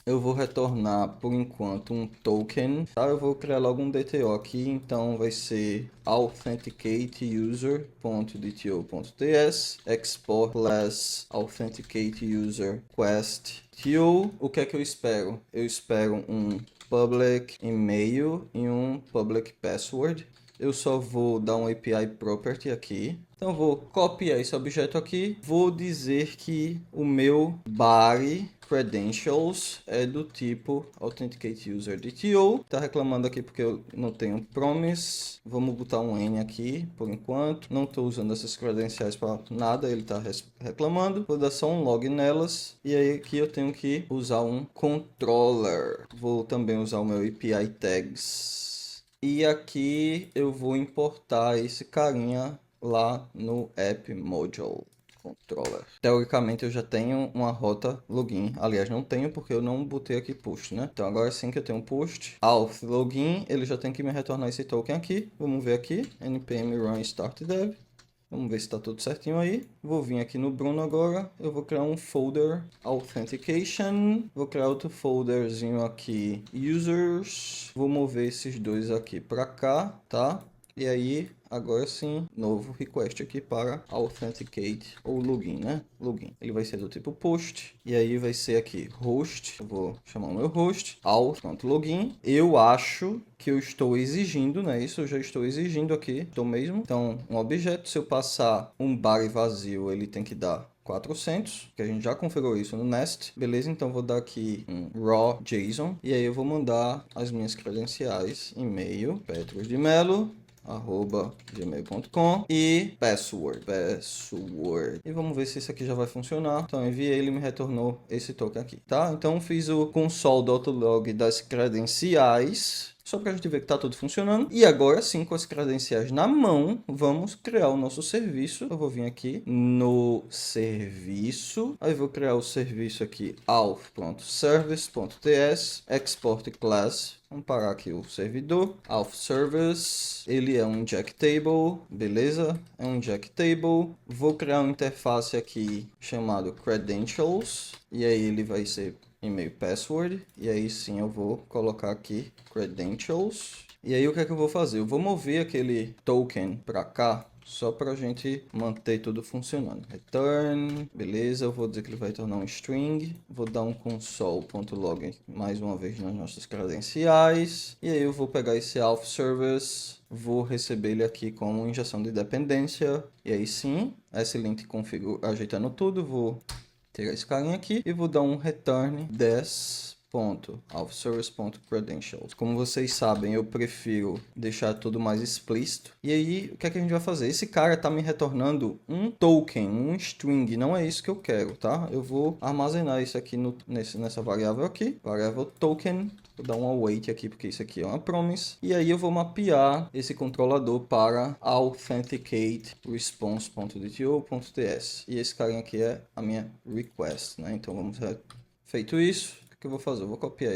Eu vou retornar por enquanto um token, tá? Eu vou criar logo um DTO aqui, então vai ser authenticateUser.dto.ts export class authenticateUser quest to. O que é que eu espero? Eu espero um public email e um public password. Eu só vou dar um API property aqui. Então eu vou copiar esse objeto aqui. Vou dizer que o meu body credentials é do tipo authenticateUser.dto. Tá reclamando aqui porque eu não tenho promise. Vamos botar um N aqui por enquanto. Não estou usando essas credenciais para nada, ele está reclamando. Vou dar só um log nelas. E aí aqui eu tenho que usar um controller. Vou também usar o meu API tags. E aqui eu vou importar esse carinha lá no app module controller. Teoricamente eu já tenho uma rota login. Aliás, não tenho porque eu não botei aqui post, né? Então agora sim que eu tenho um post. Auth login, ele já tem que me retornar esse token aqui. Vamos ver aqui. npm run start dev. Vamos ver se está tudo certinho aí. Vou vir aqui no Bruno agora. Eu vou criar um folder Authentication. Vou criar outro folderzinho aqui Users. Vou mover esses dois aqui para cá, tá? E aí, agora sim, novo request aqui para Authenticate ou Login, né? Login. Ele vai ser do tipo post. E aí vai ser aqui host. Eu vou chamar o meu host. Auth.login. Eu acho que eu estou exigindo, né? Isso eu já estou exigindo aqui. Estou mesmo. Então, um objeto, se eu passar um body vazio, ele tem que dar 400, que a gente já configurou isso no Nest. Beleza, então vou dar aqui um raw JSON. E aí eu vou mandar as minhas credenciais, e-mail, petrosdemelo, @gmail.com e password. E vamos ver se isso aqui já vai funcionar. Então enviei, ele me retornou esse token aqui, tá? Então fiz o console.log das credenciais, só para a gente ver que está tudo funcionando. E agora sim, com as credenciais na mão, vamos criar o nosso serviço. Eu vou vir aqui no serviço. Aí vou criar o serviço aqui, auth.service.ts, export class. Vamos parar aqui o servidor. Auth service. Ele é um injectable. Beleza? É um injectable. Vou criar uma interface aqui chamado credentials. E aí ele vai ser e-mail password, e aí sim eu vou colocar aqui credentials. E aí o que é que eu vou fazer? Eu vou mover aquele token para cá, só para a gente manter tudo funcionando. Return, beleza, eu vou dizer que ele vai retornar um string, vou dar um console.log mais uma vez nas nossas credenciais, e aí eu vou pegar esse auth service, vou receber ele aqui como injeção de dependência, e aí sim, lint configura, ajeitando tudo, vou tirar esse carinha aqui e vou dar um return des.authservice.credentials. Como vocês sabem, eu prefiro deixar tudo mais explícito. E aí, o que é que a gente vai fazer? Esse cara tá me retornando um token, um string, não é isso que eu quero, tá? Eu vou armazenar isso aqui nessa variável aqui, variável token. Vou dar um await aqui, porque isso aqui é uma promise. E aí eu vou mapear esse controlador para authenticate response.dto.ts. E esse carinha aqui é a minha request, né? Então vamos feito isso, o que eu vou fazer? Eu vou copiar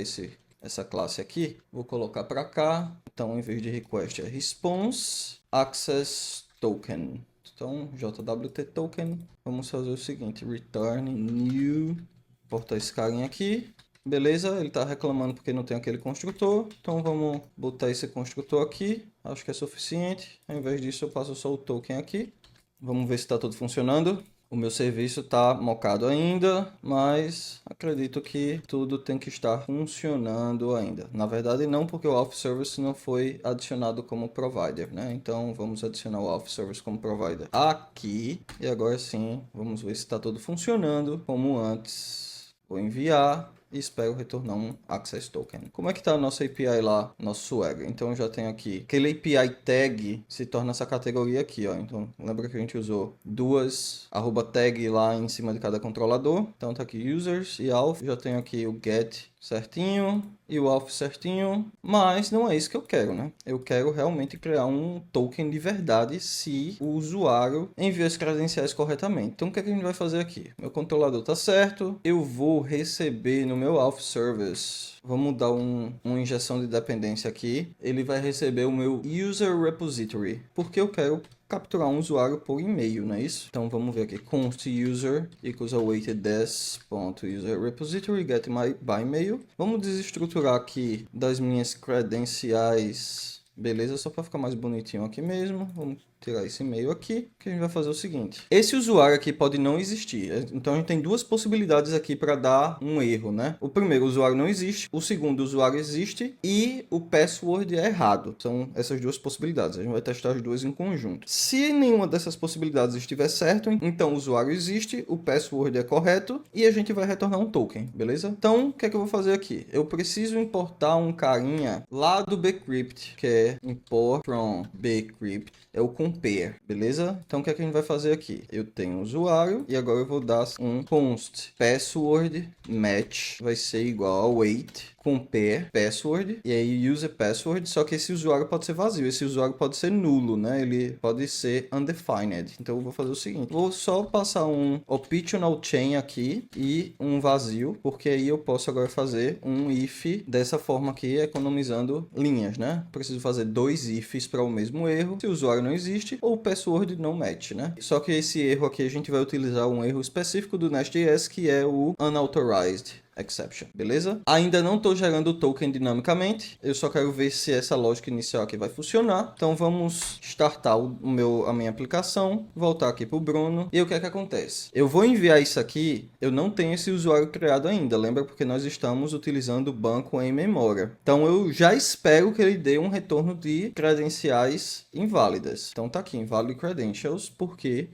essa classe aqui, vou colocar para cá. Então, em vez de request é response access token. Então, JWT token. Vamos fazer o seguinte, return new, importar esse carinha aqui. Beleza, ele está reclamando porque não tem aquele construtor, então vamos botar esse construtor aqui, acho que é suficiente. Ao invés disso eu passo só o token aqui. Vamos ver se está tudo funcionando. O meu serviço está mocado ainda, mas acredito que tudo tem que estar funcionando ainda. Na verdade não, porque o Auth Service não foi adicionado como provider, né? Então vamos adicionar o Auth Service como provider aqui. E agora sim, vamos ver se está tudo funcionando como antes. Vou enviar. e espero retornar um access token. Como é que está a nossa API lá, nosso Swagger? Então eu já tenho aqui, aquele API tag se torna essa categoria aqui, ó. Então lembra que a gente usou duas @tag lá em cima de cada controlador. Então tá aqui users e auth, já tenho aqui o get certinho e o auth certinho, mas não é isso que eu quero, né? Eu quero realmente criar um token de verdade se o usuário envia as credenciais corretamente. Então o que é que a gente vai fazer aqui? Meu controlador tá certo, eu vou receber no meu auth service, vamos dar uma injeção de dependência aqui, ele vai receber o meu user repository, porque eu quero capturar um usuário por e-mail, não é isso? Então vamos ver aqui, const user equals awaited des.user repository get my by mail. Vamos desestruturar aqui das minhas credenciais, beleza? Só para ficar mais bonitinho aqui mesmo. Vamos tirar esse e-mail aqui, que a gente vai fazer o seguinte. Esse usuário aqui pode não existir. Então a gente tem duas possibilidades aqui para dar um erro, né? O primeiro, o usuário não existe. O segundo, o usuário existe e o password é errado. São essas duas possibilidades. A gente vai testar as duas em conjunto. Se nenhuma dessas possibilidades estiver certo, então o usuário existe, o password é correto e a gente vai retornar um token, beleza? Então, o que é que eu vou fazer aqui? Eu preciso importar um carinha lá do bcrypt, que é import from bcrypt. É o compare, beleza? Então o que é que a gente vai fazer aqui? Eu tenho um usuário e agora eu vou dar um const password match vai ser igual a await compare password e aí user password, só que esse usuário pode ser vazio, esse usuário pode ser nulo, né? Ele pode ser undefined. Então eu vou fazer o seguinte, vou só passar um optional chain aqui e um vazio, porque aí eu posso agora fazer um if dessa forma aqui, economizando linhas, né? Preciso fazer dois ifs para o mesmo erro, se o usuário não existe ou o password não match, né? Só que esse erro aqui a gente vai utilizar um erro específico do Nest.js, que é o unauthorized exception, beleza? Ainda não estou gerando o token dinamicamente, eu só quero ver se essa lógica inicial aqui vai funcionar. Então vamos startar a minha aplicação, voltar aqui para o Bruno, e o que é que acontece? Eu vou enviar isso aqui, eu não tenho esse usuário criado ainda, lembra? Porque nós estamos utilizando o banco em memória. Então eu já espero que ele dê um retorno de credenciais inválidas. Então tá aqui, invalid credentials, porque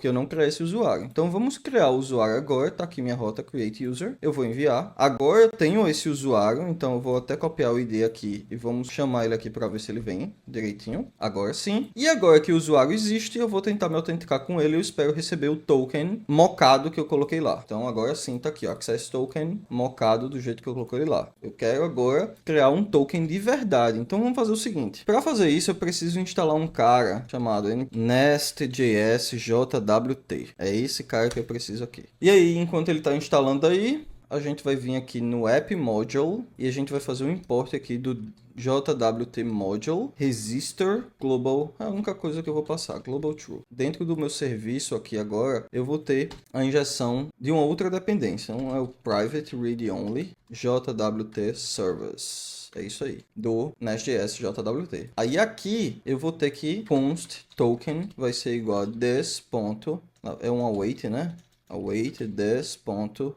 eu não criei esse usuário. Então vamos criar o usuário agora, tá aqui minha rota create user, eu vou enviar. Agora eu tenho esse usuário, então eu vou até copiar o ID aqui e vamos chamar ele aqui para ver se ele vem direitinho. Agora sim. E agora que o usuário existe, eu vou tentar me autenticar com ele. Eu espero receber o token mocado que eu coloquei lá. Então agora sim tá aqui, ó, access token mocado do jeito que eu coloquei lá. Eu quero agora criar um token de verdade. Então vamos fazer o seguinte. Para fazer isso eu preciso instalar um cara chamado Nest.js JWT. É esse cara que eu preciso aqui. E aí, enquanto ele está instalando aí, a gente vai vir aqui no app module e a gente vai fazer um import aqui do JWT module resistor global, é a única coisa que eu vou passar, global true. Dentro do meu serviço aqui agora, eu vou ter a injeção de uma outra dependência, então é o private read only JWT service. É isso aí, do Nest.js JWT. Aí aqui eu vou ter que const token vai ser igual a this ponto, é um await, né? Await this.jwt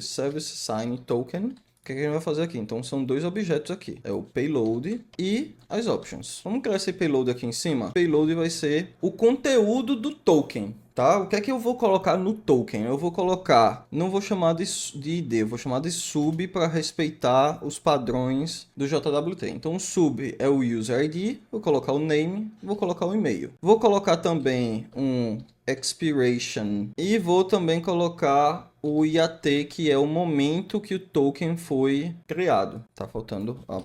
service sign token. O que a gente vai fazer aqui? Então são dois objetos aqui, é o payload e as options. Vamos criar esse payload aqui em cima. O payload vai ser o conteúdo do token. Tá? O que é que eu vou colocar no token? Eu vou colocar, não vou chamar de ID, eu vou chamar de sub para respeitar os padrões do JWT. Então o sub é o user ID, vou colocar o name, vou colocar o e-mail. Vou colocar também um expiration e vou também colocar o IAT, que é o momento que o token foi criado. Tá faltando a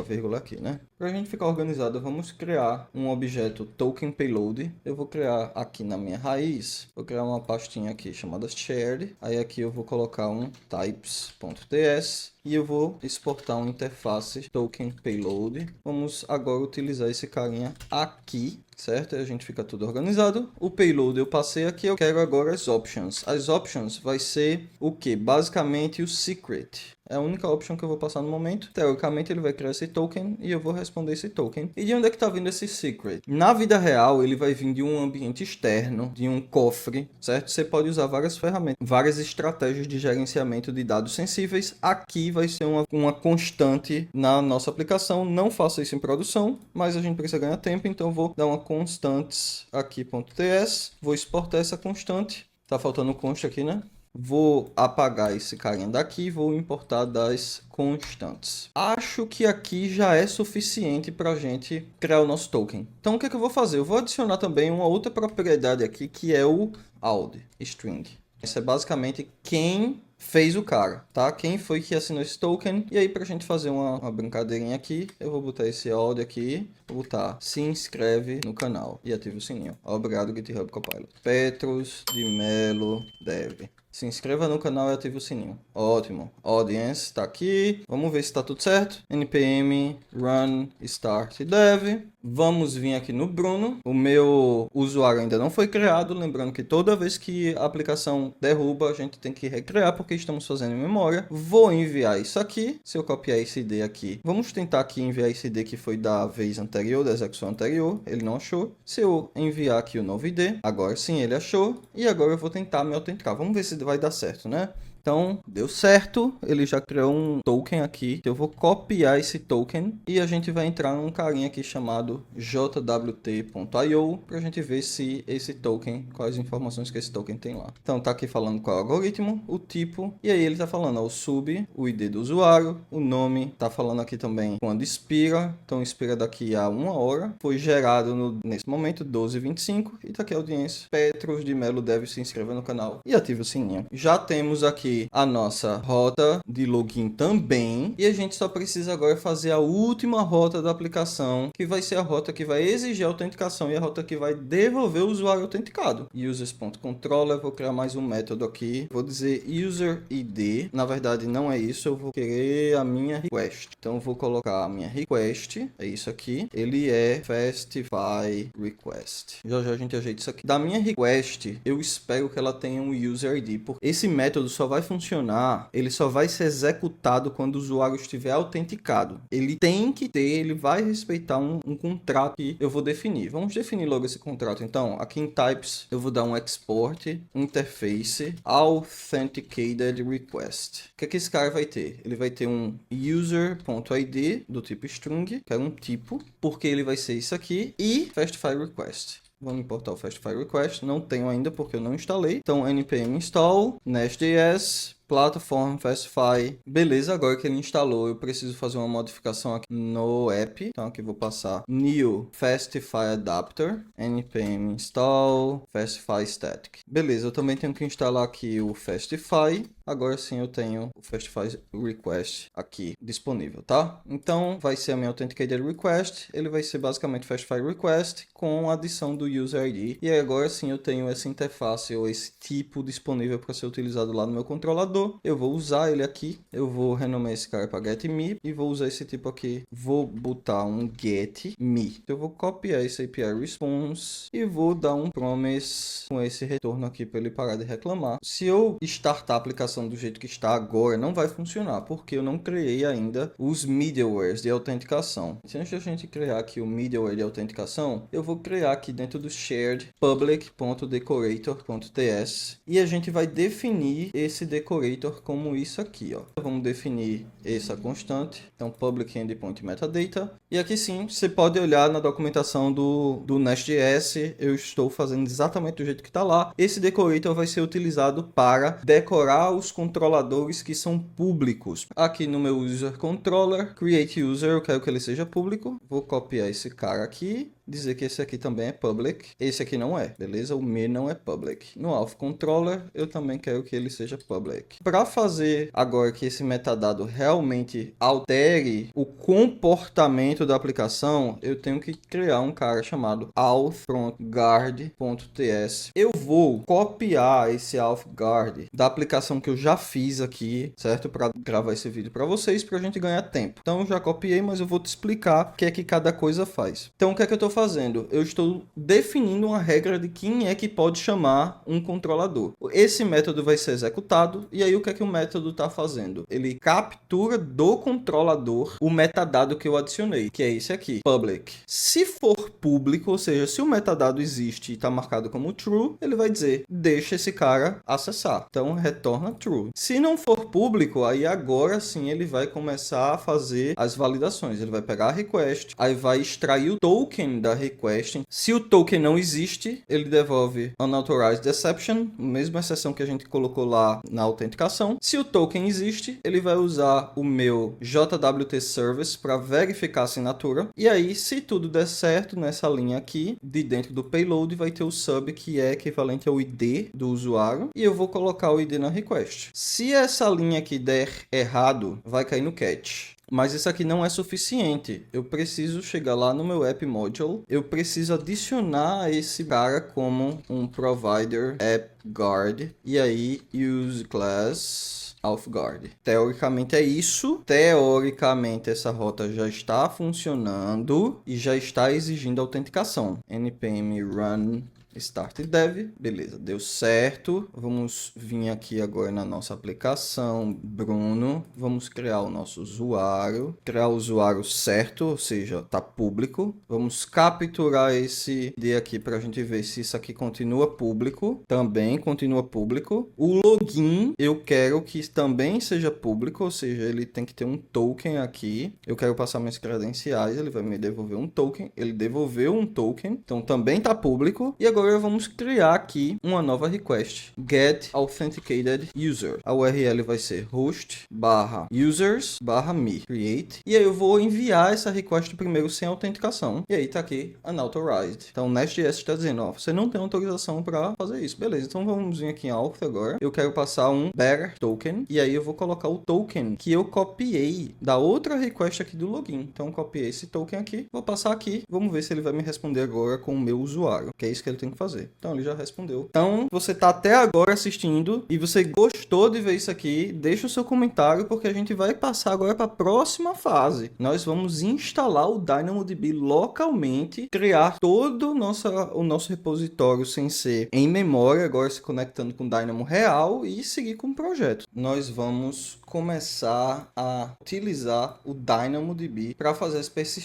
vírgula aqui, né? Para a gente ficar organizado, vamos criar um objeto token payload. Eu vou criar aqui na minha raiz, vou criar uma pastinha aqui chamada shared. Aí aqui eu vou colocar um types.ts e eu vou exportar uma interface token payload. Vamos agora utilizar esse carinha aqui, certo? A gente fica tudo organizado. O payload eu passei aqui, eu quero agora as options. As options vai ser o que? Basicamente o secret. É a única option que eu vou passar no momento. Teoricamente ele vai criar esse token e eu vou responder esse token. E de onde é que está vindo esse secret? Na vida real ele vai vir de um ambiente externo, de um cofre, certo? Você pode usar várias ferramentas, várias estratégias de gerenciamento de dados sensíveis. Aqui vai ser uma constante na nossa aplicação. Não faça isso em produção, mas a gente precisa ganhar tempo, então eu vou dar uma constante aqui.ts. Vou exportar essa constante. Tá faltando um const aqui, né? Vou apagar esse carinha daqui e vou importar das constantes. Acho que aqui já é suficiente para a gente criar o nosso token. Então o que é que eu vou fazer? Eu vou adicionar também uma outra propriedade aqui que é o AUD string. Isso é basicamente quem fez o cara, tá? Quem foi que assinou esse token. E aí, pra gente fazer uma brincadeirinha aqui, eu vou botar esse áudio aqui, vou botar se inscreve no canal e ativa o sininho. Obrigado, GitHub Copilot. Petros de Melo Dev. Se inscreva no canal e ative o sininho. Ótimo. Audience está aqui. Vamos ver se está tudo certo. npm run start dev. Vamos vir aqui no Bruno. O meu usuário ainda não foi criado. Lembrando que toda vez que a aplicação derruba, a gente tem que recriar porque estamos fazendo em memória. Vou enviar isso aqui. Se eu copiar esse ID aqui, vamos tentar aqui enviar esse ID que foi da vez anterior, da execução anterior. Ele não achou. Se eu enviar aqui o novo ID, agora sim ele achou. E agora eu vou tentar me autenticar. Vamos ver se vai dar certo, né? Então, deu certo, ele já criou um token aqui. Eu vou copiar esse token e a gente vai entrar num carinha aqui chamado jwt.io para a gente ver se esse token, quais informações que esse token tem lá. Então, tá aqui falando qual é o algoritmo, o tipo, e aí ele tá falando o sub, o ID do usuário, o nome, tá falando aqui também quando expira. Então, expira daqui a 1 hora. Foi gerado nesse momento, 12h25, e tá aqui a audiência. Petros de Melo deve se inscrever no canal e ative o sininho. Já temos aqui a nossa rota de login também, e a gente só precisa agora fazer a última rota da aplicação, que vai ser a rota que vai exigir a autenticação e a rota que vai devolver o usuário autenticado. Users.controller, vou criar mais um método aqui, vou dizer user id, na verdade não é isso, eu vou querer a minha request, então eu vou colocar a minha request, é isso aqui, ele é fastify request. Já já a gente ajeita isso aqui. Da minha request, eu espero que ela tenha um user id, porque esse método só vai funcionar, ele só vai ser executado quando o usuário estiver autenticado. Ele tem que ter, ele vai respeitar um contrato que eu vou definir. Vamos definir logo esse contrato. Então, aqui em types, eu vou dar um export interface authenticated request. O que é que esse cara vai ter? Ele vai ter um user.id do tipo string, que é um tipo, porque ele vai ser isso aqui, e fastify request. Vamos importar o Fastify Request. Não tenho ainda porque eu não instalei. Então, npm install Nest.js Platform Fastify. Beleza, agora que ele instalou, eu preciso fazer uma modificação aqui no app. Então, aqui vou passar new Fastify Adapter, npm install Fastify Static. Beleza, eu também tenho que instalar aqui o Fastify. Agora sim eu tenho o Fastify Request aqui disponível, tá? Então, vai ser a minha Authenticated Request. Ele vai ser basicamente Fastify Request com a adição do User ID. E agora sim eu tenho essa interface ou esse tipo disponível para ser utilizado lá no meu controlador. Eu vou usar ele aqui, eu vou renomear esse cara para getMe e vou usar esse tipo aqui. Vou botar um getMe. Eu vou copiar esse API response e vou dar um promise com esse retorno aqui para ele parar de reclamar. Se eu startar a aplicação do jeito que está agora, não vai funcionar, porque eu não criei ainda os middlewares de autenticação. Se antes de a gente criar aqui o middleware de autenticação, eu vou criar aqui dentro do shared public.decorator.ts e a gente vai definir esse decorator como isso aqui, ó. Vamos definir essa constante, então public endpoint metadata, e aqui sim, você pode olhar na documentação do Nest.js, eu estou fazendo exatamente do jeito que está lá. Esse decorator vai ser utilizado para decorar os controladores que são públicos. Aqui no meu user controller, create user, eu quero que ele seja público, vou copiar esse cara aqui, dizer que esse aqui também é public, esse aqui não é, beleza? O me não é public. No auth controller, eu também quero que ele seja public. Para fazer agora que esse metadado realmente altere o comportamento da aplicação, eu tenho que criar um cara chamado auth.guard.ts. Eu vou copiar esse auth.guard da aplicação que eu já fiz aqui, certo? Para gravar esse vídeo para vocês, para a gente ganhar tempo. Então, eu já copiei, mas eu vou te explicar o que é que cada coisa faz. Então, o que é que eu estou fazendo? Eu estou definindo uma regra de quem é que pode chamar um controlador. Esse método vai ser executado, e aí o que é que o método está fazendo? Ele captura do controlador o metadado que eu adicionei, que é esse aqui, public. Se for público, ou seja, se o metadado existe e está marcado como true, ele vai dizer, deixa esse cara acessar. Então, retorna true. Se não for público, aí agora sim ele vai começar a fazer as validações. Ele vai pegar a request, aí vai extrair o token da request. Se o token não existe, ele devolve unauthorized exception, mesma exceção que a gente colocou lá na autenticação. Se o token existe, ele vai usar o meu JWT Service para verificar a assinatura. E aí, se tudo der certo nessa linha aqui, de dentro do payload, vai ter o sub, que é equivalente ao ID do usuário. E eu vou colocar o ID na request. Se essa linha aqui der errado, vai cair no catch. Mas isso aqui não é suficiente. Eu preciso chegar lá no meu app module. Eu preciso adicionar esse cara como um provider app guard. E aí, use class AuthGuard. Teoricamente é isso. Teoricamente essa rota já está funcionando e já está exigindo autenticação. npm run start dev, beleza, deu certo. Vamos vir aqui agora na nossa aplicação, Bruno, vamos criar o nosso usuário, criar o usuário certo, ou seja, tá público. Vamos capturar esse ID aqui para a gente ver se isso aqui continua público, também continua público. O login eu quero que também seja público, ou seja, ele tem que ter um token aqui. Eu quero passar minhas credenciais, ele vai me devolver um token, ele devolveu um token, então também tá público. E agora vamos criar aqui uma nova request, get authenticated user. A URL vai ser host/users/me create. E aí eu vou enviar essa request primeiro sem autenticação. E aí tá aqui unauthorized. Então o Nest.js está dizendo, ó, você não tem autorização para fazer isso. Beleza, então vamos vir aqui em auth agora. Eu quero passar um bearer token. E aí eu vou colocar o token que eu copiei da outra request aqui do login. Então eu copiei esse token aqui, vou passar aqui. Vamos ver se ele vai me responder agora com o meu usuário, que é isso que ele tem que fazer. Então ele já respondeu. Então você tá até agora assistindo e você gostou de ver isso aqui, deixa o seu comentário porque a gente vai passar agora para a próxima fase. Nós vamos instalar o DynamoDB localmente, criar todo o nosso repositório sem ser em memória, agora se conectando com o Dynamo real e seguir com o projeto. Nós vamos começar a utilizar o DynamoDB para fazer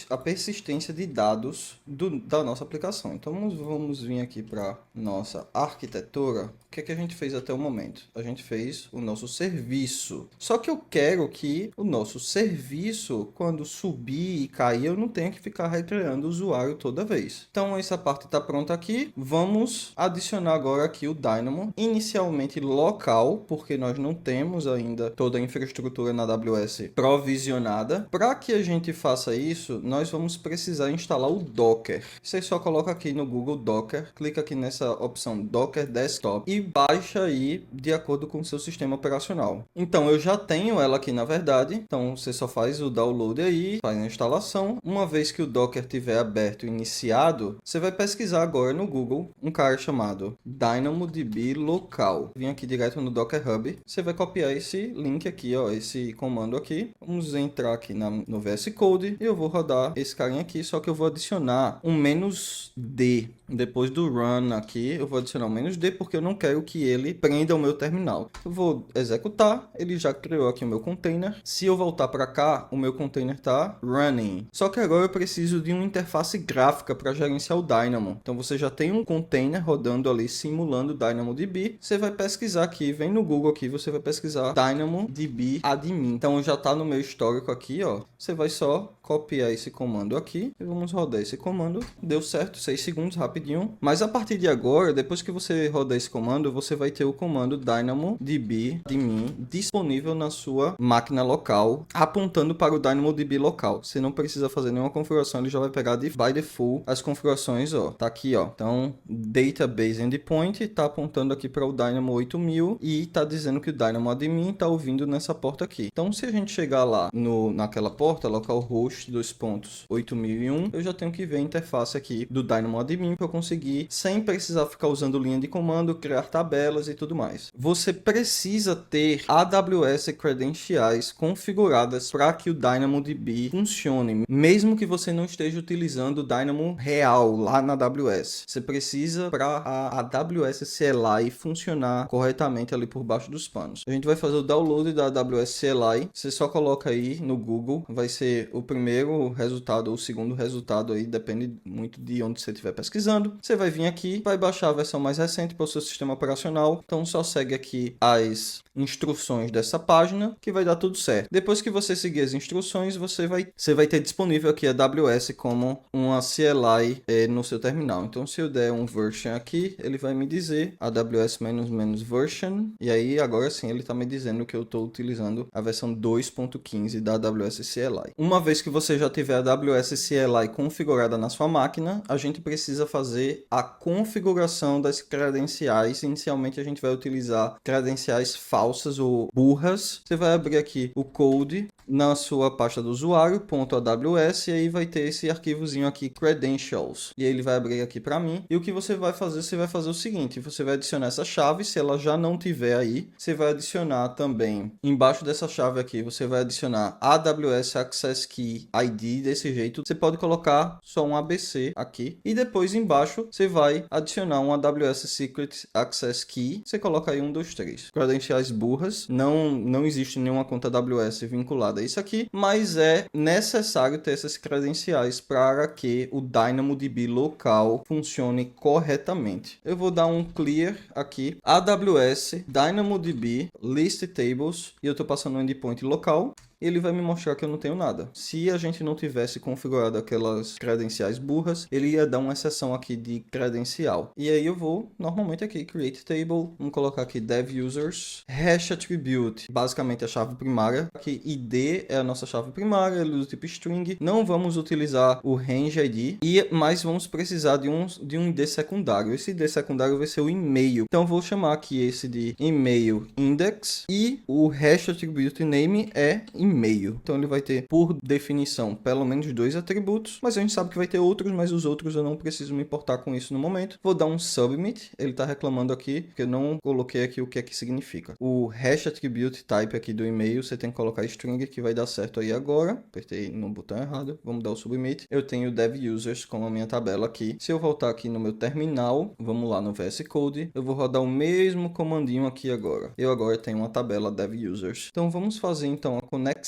a persistência de dados da nossa aplicação. Então vamos vir aqui para nossa arquitetura. O que é que a gente fez até o momento? A gente fez o nosso serviço. Só que eu quero que o nosso serviço, quando subir e cair, eu não tenha que ficar recriando o usuário toda vez. Então essa parte está pronta aqui. Vamos adicionar agora aqui o Dynamo, inicialmente local, porque nós não temos ainda toda a infraestrutura na AWS provisionada. Para que a gente faça isso, nós vamos precisar instalar o Docker. Você só coloca aqui no Google Docker, clica aqui nessa opção Docker Desktop e baixa aí de acordo com o seu sistema operacional. Então eu já tenho ela aqui na verdade, então você só faz o download aí, faz a instalação. Uma vez que o Docker estiver aberto e iniciado, você vai pesquisar agora no Google um cara chamado DynamoDB local. Vem aqui direto no Docker Hub, você vai copiar esse link aqui, ó, esse comando aqui. Vamos entrar aqui no VS Code e eu vou rodar esse carinha aqui, só que eu vou adicionar um "-d". Depois do run aqui, eu vou adicionar um "-d" porque eu não quero que ele prenda o meu terminal. Eu vou executar, ele já criou aqui o meu container. Se eu voltar para cá, o meu container está running. Só que agora eu preciso de uma interface gráfica para gerenciar o Dynamo. Então você já tem um container rodando ali simulando o DynamoDB. Você vai pesquisar aqui, vem no Google aqui, você vai pesquisar DynamoDB admin. Então já está no meu histórico aqui, ó. Você vai só copiar esse comando aqui e vamos rodar esse comando. Deu certo, 6 segundos, rapidinho. Mas a partir de agora, depois que você rodar esse comando, você vai ter o comando DynamoDB admin disponível na sua máquina local, apontando para o DynamoDB local. Você não precisa fazer nenhuma configuração, ele já vai pegar by default as configurações, ó. Tá aqui, ó. Então, Database Endpoint tá apontando aqui para o Dynamo 8000 e tá dizendo que o Dynamo admin tá ouvindo nessa porta aqui. Então, se a gente chegar lá naquela porta, localhost 2.8001, eu já tenho que ver a interface aqui do Dynamo admin para eu conseguir, sem precisar ficar usando linha de comando, criar tabelas e tudo mais. Você precisa ter AWS credenciais configuradas para que o DynamoDB funcione, mesmo que você não esteja utilizando o Dynamo real lá na AWS. Você precisa para a AWS CLI funcionar corretamente ali por baixo dos panos. A gente vai fazer o download da AWS CLI. Você só coloca aí no Google, vai ser o primeiro resultado ou o segundo resultado aí, depende muito de onde você estiver pesquisando. Você vai vir aqui, vai baixar a versão mais recente para o seu sistema sistema operacional, então só segue aqui as instruções dessa página que vai dar tudo certo. Depois que você seguir as instruções, você vai ter disponível aqui a AWS como uma CLI no seu terminal. Então, se eu der um version aqui, ele vai me dizer AWS --version, e aí agora sim ele está me dizendo que eu estou utilizando a versão 2.15 da AWS CLI. Uma vez que você já tiver a AWS CLI configurada na sua máquina, a gente precisa fazer a configuração das credenciais. Inicialmente a gente vai utilizar credenciais falsas ou burras. Você vai abrir aqui o code na sua pasta do usuário, .aws, e aí vai ter esse arquivozinho aqui, credentials. E aí ele vai abrir aqui para mim. E o que você vai fazer o seguinte, você vai adicionar essa chave, se ela já não tiver aí, você vai adicionar também, embaixo dessa chave aqui, você vai adicionar AWS Access Key ID, desse jeito. Você pode colocar só um ABC aqui. E depois embaixo, você vai adicionar um AWS Secret Access Key. Você coloca aí 1, 2, 3. Credenciais burras. Não existe nenhuma conta AWS vinculada a isso aqui, mas é necessário ter essas credenciais para que o DynamoDB local funcione corretamente. Eu vou dar um clear aqui, AWS DynamoDB List Tables, e eu estou passando um endpoint local. Ele vai me mostrar que eu não tenho nada. Se a gente não tivesse configurado aquelas credenciais burras, ele ia dar uma exceção aqui de credencial. E aí eu vou, normalmente aqui, create table, vamos colocar aqui dev users, hash attribute, basicamente a chave primária. Aqui id é a nossa chave primária, ele usa o tipo string. Não vamos utilizar o range id, mas vamos precisar de um id secundário. Esse id secundário vai ser o e-mail. Então eu vou chamar aqui esse de e-mail index, e o hash attribute name é e-mail. Então ele vai ter, por definição, pelo menos 2 atributos, mas a gente sabe que vai ter outros, mas os outros eu não preciso me importar com isso no momento. Vou dar um submit, ele está reclamando aqui, porque eu não coloquei aqui o que é que significa. O hash attribute type aqui do e-mail, você tem que colocar string, que vai dar certo aí agora. Apertei no botão errado, vamos dar o submit. Eu tenho dev users como a minha tabela aqui. Se eu voltar aqui no meu terminal, vamos lá no VS Code, eu vou rodar o mesmo comandinho aqui agora. Eu agora tenho uma tabela dev users. Então vamos fazer então a conexão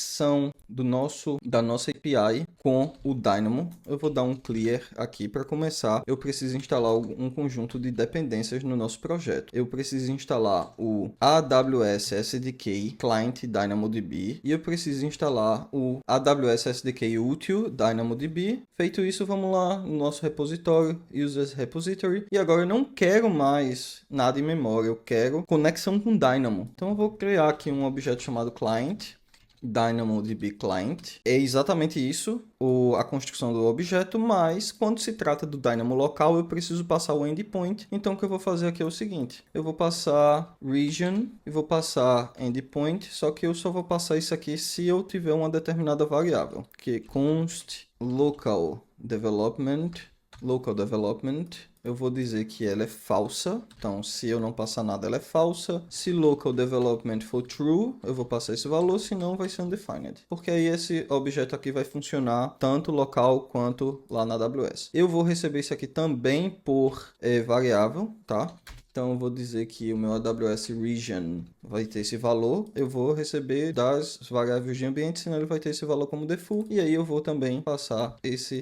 da nossa API com o Dynamo. Eu vou dar um clear aqui para começar. Eu preciso instalar um conjunto de dependências no nosso projeto. Eu preciso instalar o AWS SDK Client DynamoDB e eu preciso instalar o AWS SDK Util DynamoDB. Feito isso, vamos lá no nosso repositório, Users Repository, e agora eu não quero mais nada em memória, eu quero conexão com Dynamo. Então eu vou criar aqui um objeto chamado Client DynamoDB Client. É exatamente isso, a construção do objeto, mas quando se trata do Dynamo local, eu preciso passar o endpoint. Então o que eu vou fazer aqui é o seguinte, eu vou passar region e vou passar endpoint, só que eu só vou passar isso aqui se eu tiver uma determinada variável, que const local development, eu vou dizer que ela é falsa. Então, se eu não passar nada, ela é falsa. Se local development for true, eu vou passar esse valor, senão vai ser undefined. Porque aí esse objeto aqui vai funcionar tanto local quanto lá na AWS. Eu vou receber isso aqui também por variável, tá? Então, eu vou dizer que o meu AWS Region vai ter esse valor. Eu vou receber das variáveis de ambiente, senão ele vai ter esse valor como default. E aí eu vou também passar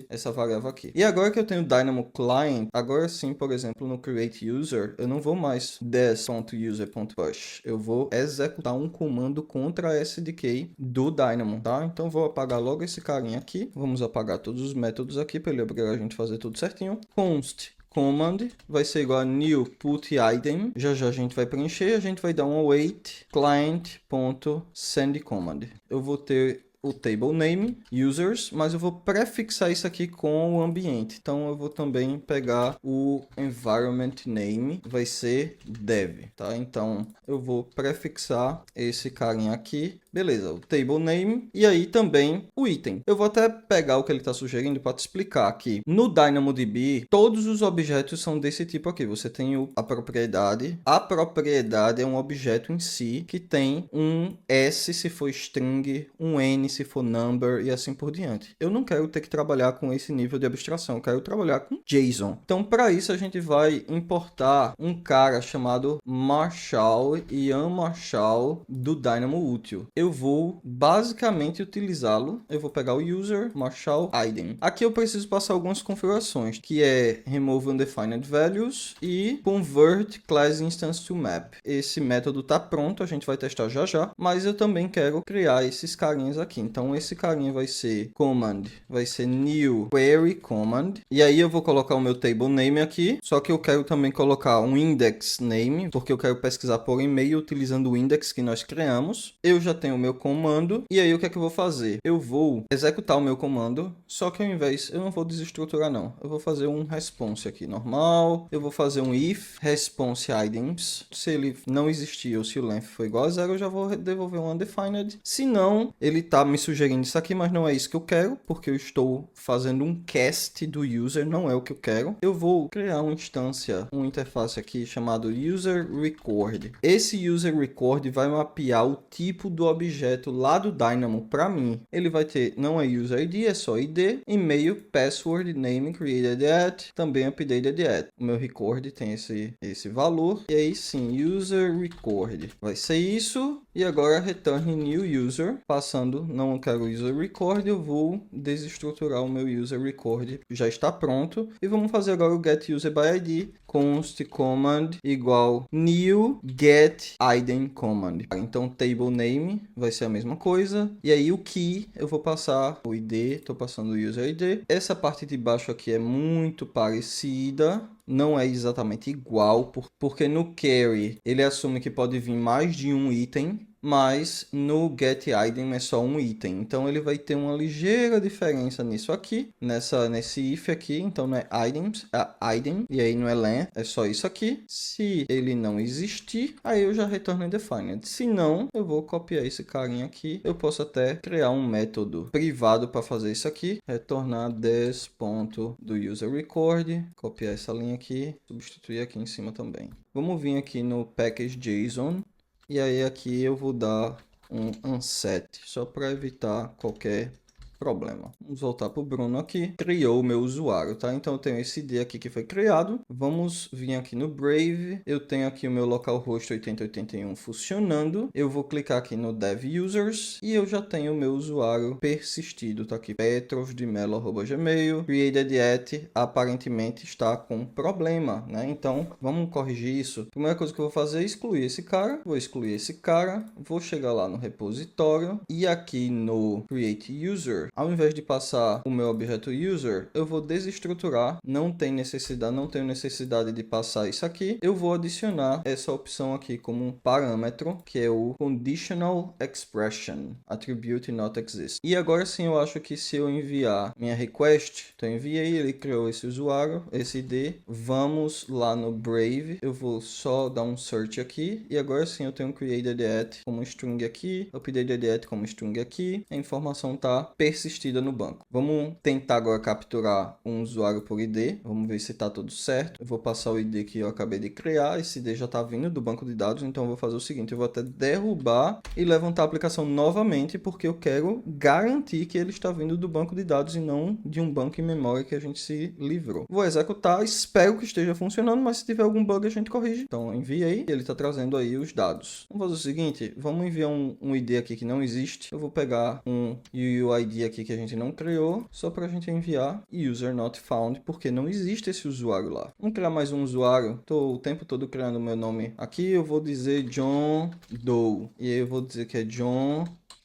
essa variável aqui. E agora que eu tenho Dynamo Client, agora sim, por exemplo, no Create User, eu não vou mais des.user.push. Eu vou executar um comando contra a SDK do Dynamo, tá? Então, vou apagar logo esse carinha aqui. Vamos apagar todos os métodos aqui para ele obrigar a gente a fazer tudo certinho. Const command vai ser igual a new put item. Já a gente vai preencher, a gente vai dar um await client.sendCommand. Eu vou ter o table name, users, mas eu vou prefixar isso aqui com o ambiente. Então eu vou também pegar o environment name, vai ser dev, tá? Então eu vou prefixar esse carinha aqui. Beleza, o table name e aí também o item. Eu vou até pegar o que ele está sugerindo para te explicar aqui. No DynamoDB, todos os objetos são desse tipo aqui. Você tem a propriedade. A propriedade é um objeto em si que tem um S se for string, um N se for number e assim por diante. Eu não quero ter que trabalhar com esse nível de abstração, eu quero trabalhar com JSON. Então, para isso, a gente vai importar um cara chamado Marshall e unMarshall do Dynamo Util. Eu vou basicamente utilizá-lo. Eu vou pegar o user Marshall item. Aqui eu preciso passar algumas configurações, que é remove undefined values e convert class instance to map. Esse método está pronto, a gente vai testar já já, mas eu também quero criar esses carinhas aqui. Então esse carinha vai ser command, vai ser new query command, e aí eu vou colocar o meu table name aqui, só que eu quero também colocar um index name, porque eu quero pesquisar por e-mail utilizando o index que nós criamos. Eu já tenho o meu comando, e aí o que é que eu vou fazer? Eu vou executar o meu comando, só que ao invés, eu não vou desestruturar não, eu vou fazer um response aqui normal, eu vou fazer um if response items, se ele não existir ou se o length for igual a 0, eu já vou devolver um undefined. Se não, ele tá me sugerindo isso aqui, mas não é isso que eu quero, porque eu estou fazendo um cast do user, não é o que eu quero. Eu vou criar uma instância, uma interface aqui chamado user record. Esse user record vai mapear o tipo do objeto lá do Dynamo para mim. Ele vai ter, não é user ID, é só ID, e-mail, password, name, created at, também updated at. O meu record tem esse valor, e aí sim, user record vai ser isso. E agora return new user, passando, não quero user record, eu vou desestruturar o meu user record, já está pronto. E vamos fazer agora o get user by ID, const command igual new get item command. Então table name vai ser a mesma coisa, e aí o key eu vou passar o ID, estou passando o user ID. Essa parte de baixo aqui é muito parecida, não é exatamente igual, porque no carry ele assume que pode vir mais de um item, mas no get item é só um item. Então ele vai ter uma ligeira diferença nisso aqui, nesse if aqui. Então não é items, é item, e aí não é len, é só isso aqui. Se ele não existir, aí eu já retorno undefined. Se não, eu vou copiar esse carinha aqui. Eu posso até criar um método privado para fazer isso aqui, retornar this ponto do user record, copiar essa linha aqui, substituir aqui em cima também. Vamos vir aqui no package JSON. E aí aqui eu vou dar um unset, só para evitar qualquer problema. Vamos voltar para o Bruno aqui. Criou o meu usuário, tá? Então eu tenho esse ID aqui que foi criado. Vamos vir aqui no Brave. Eu tenho aqui o meu localhost 8081 funcionando. Eu vou clicar aqui no Dev Users e eu já tenho o meu usuário persistido. Tá aqui petrosdemelo@gmail. Created at aparentemente está com problema, né? Então vamos corrigir isso. A primeira coisa que eu vou fazer é excluir esse cara. Vou excluir esse cara. Vou chegar lá no repositório e aqui no Create User, ao invés de passar o meu objeto user, eu vou desestruturar. Não tenho necessidade de passar isso aqui. Eu vou adicionar essa opção aqui como um parâmetro, que é o conditional expression, attribute not exist. E agora sim, eu acho que se eu enviar minha request, então eu enviei, ele criou esse usuário, esse ID. Vamos lá no Brave, eu vou só dar um search aqui e agora sim eu tenho created at como string aqui, updated at como string aqui. A informação tá persistida no banco. Vamos tentar agora capturar um usuário por ID. Vamos ver se está tudo certo. Eu vou passar o ID que eu acabei de criar. Esse ID já está vindo do banco de dados. Então eu vou fazer o seguinte. Eu vou até derrubar e levantar a aplicação novamente, porque eu quero garantir que ele está vindo do banco de dados e não de um banco em memória que a gente se livrou. Vou executar. Espero que esteja funcionando, mas se tiver algum bug a gente corrige. Então enviei. Ele está trazendo aí os dados. Vamos fazer o seguinte. Vamos enviar um ID aqui que não existe. Eu vou pegar um UUID aqui que a gente não criou, só para a gente enviar user not found, porque não existe esse usuário lá. Vamos criar mais um usuário. Estou o tempo todo criando meu nome aqui. Eu vou dizer John Doe. E aí eu vou dizer que é John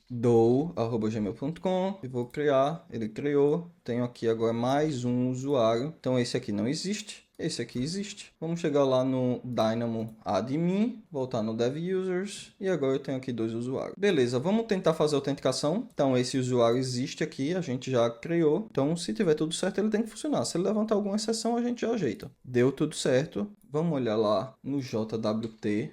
Doe@gmail.com e vou criar. Ele criou. Tenho aqui agora mais um usuário. Então esse aqui não existe. Esse aqui existe. Vamos chegar lá no Dynamo admin, voltar no Dev Users e agora eu tenho aqui dois usuários. Beleza, vamos tentar fazer a autenticação. Então esse usuário existe aqui, a gente já criou. Então se tiver tudo certo ele tem que funcionar. Se ele levantar alguma exceção a gente já ajeita. Deu tudo certo. Vamos olhar lá no jwt.io,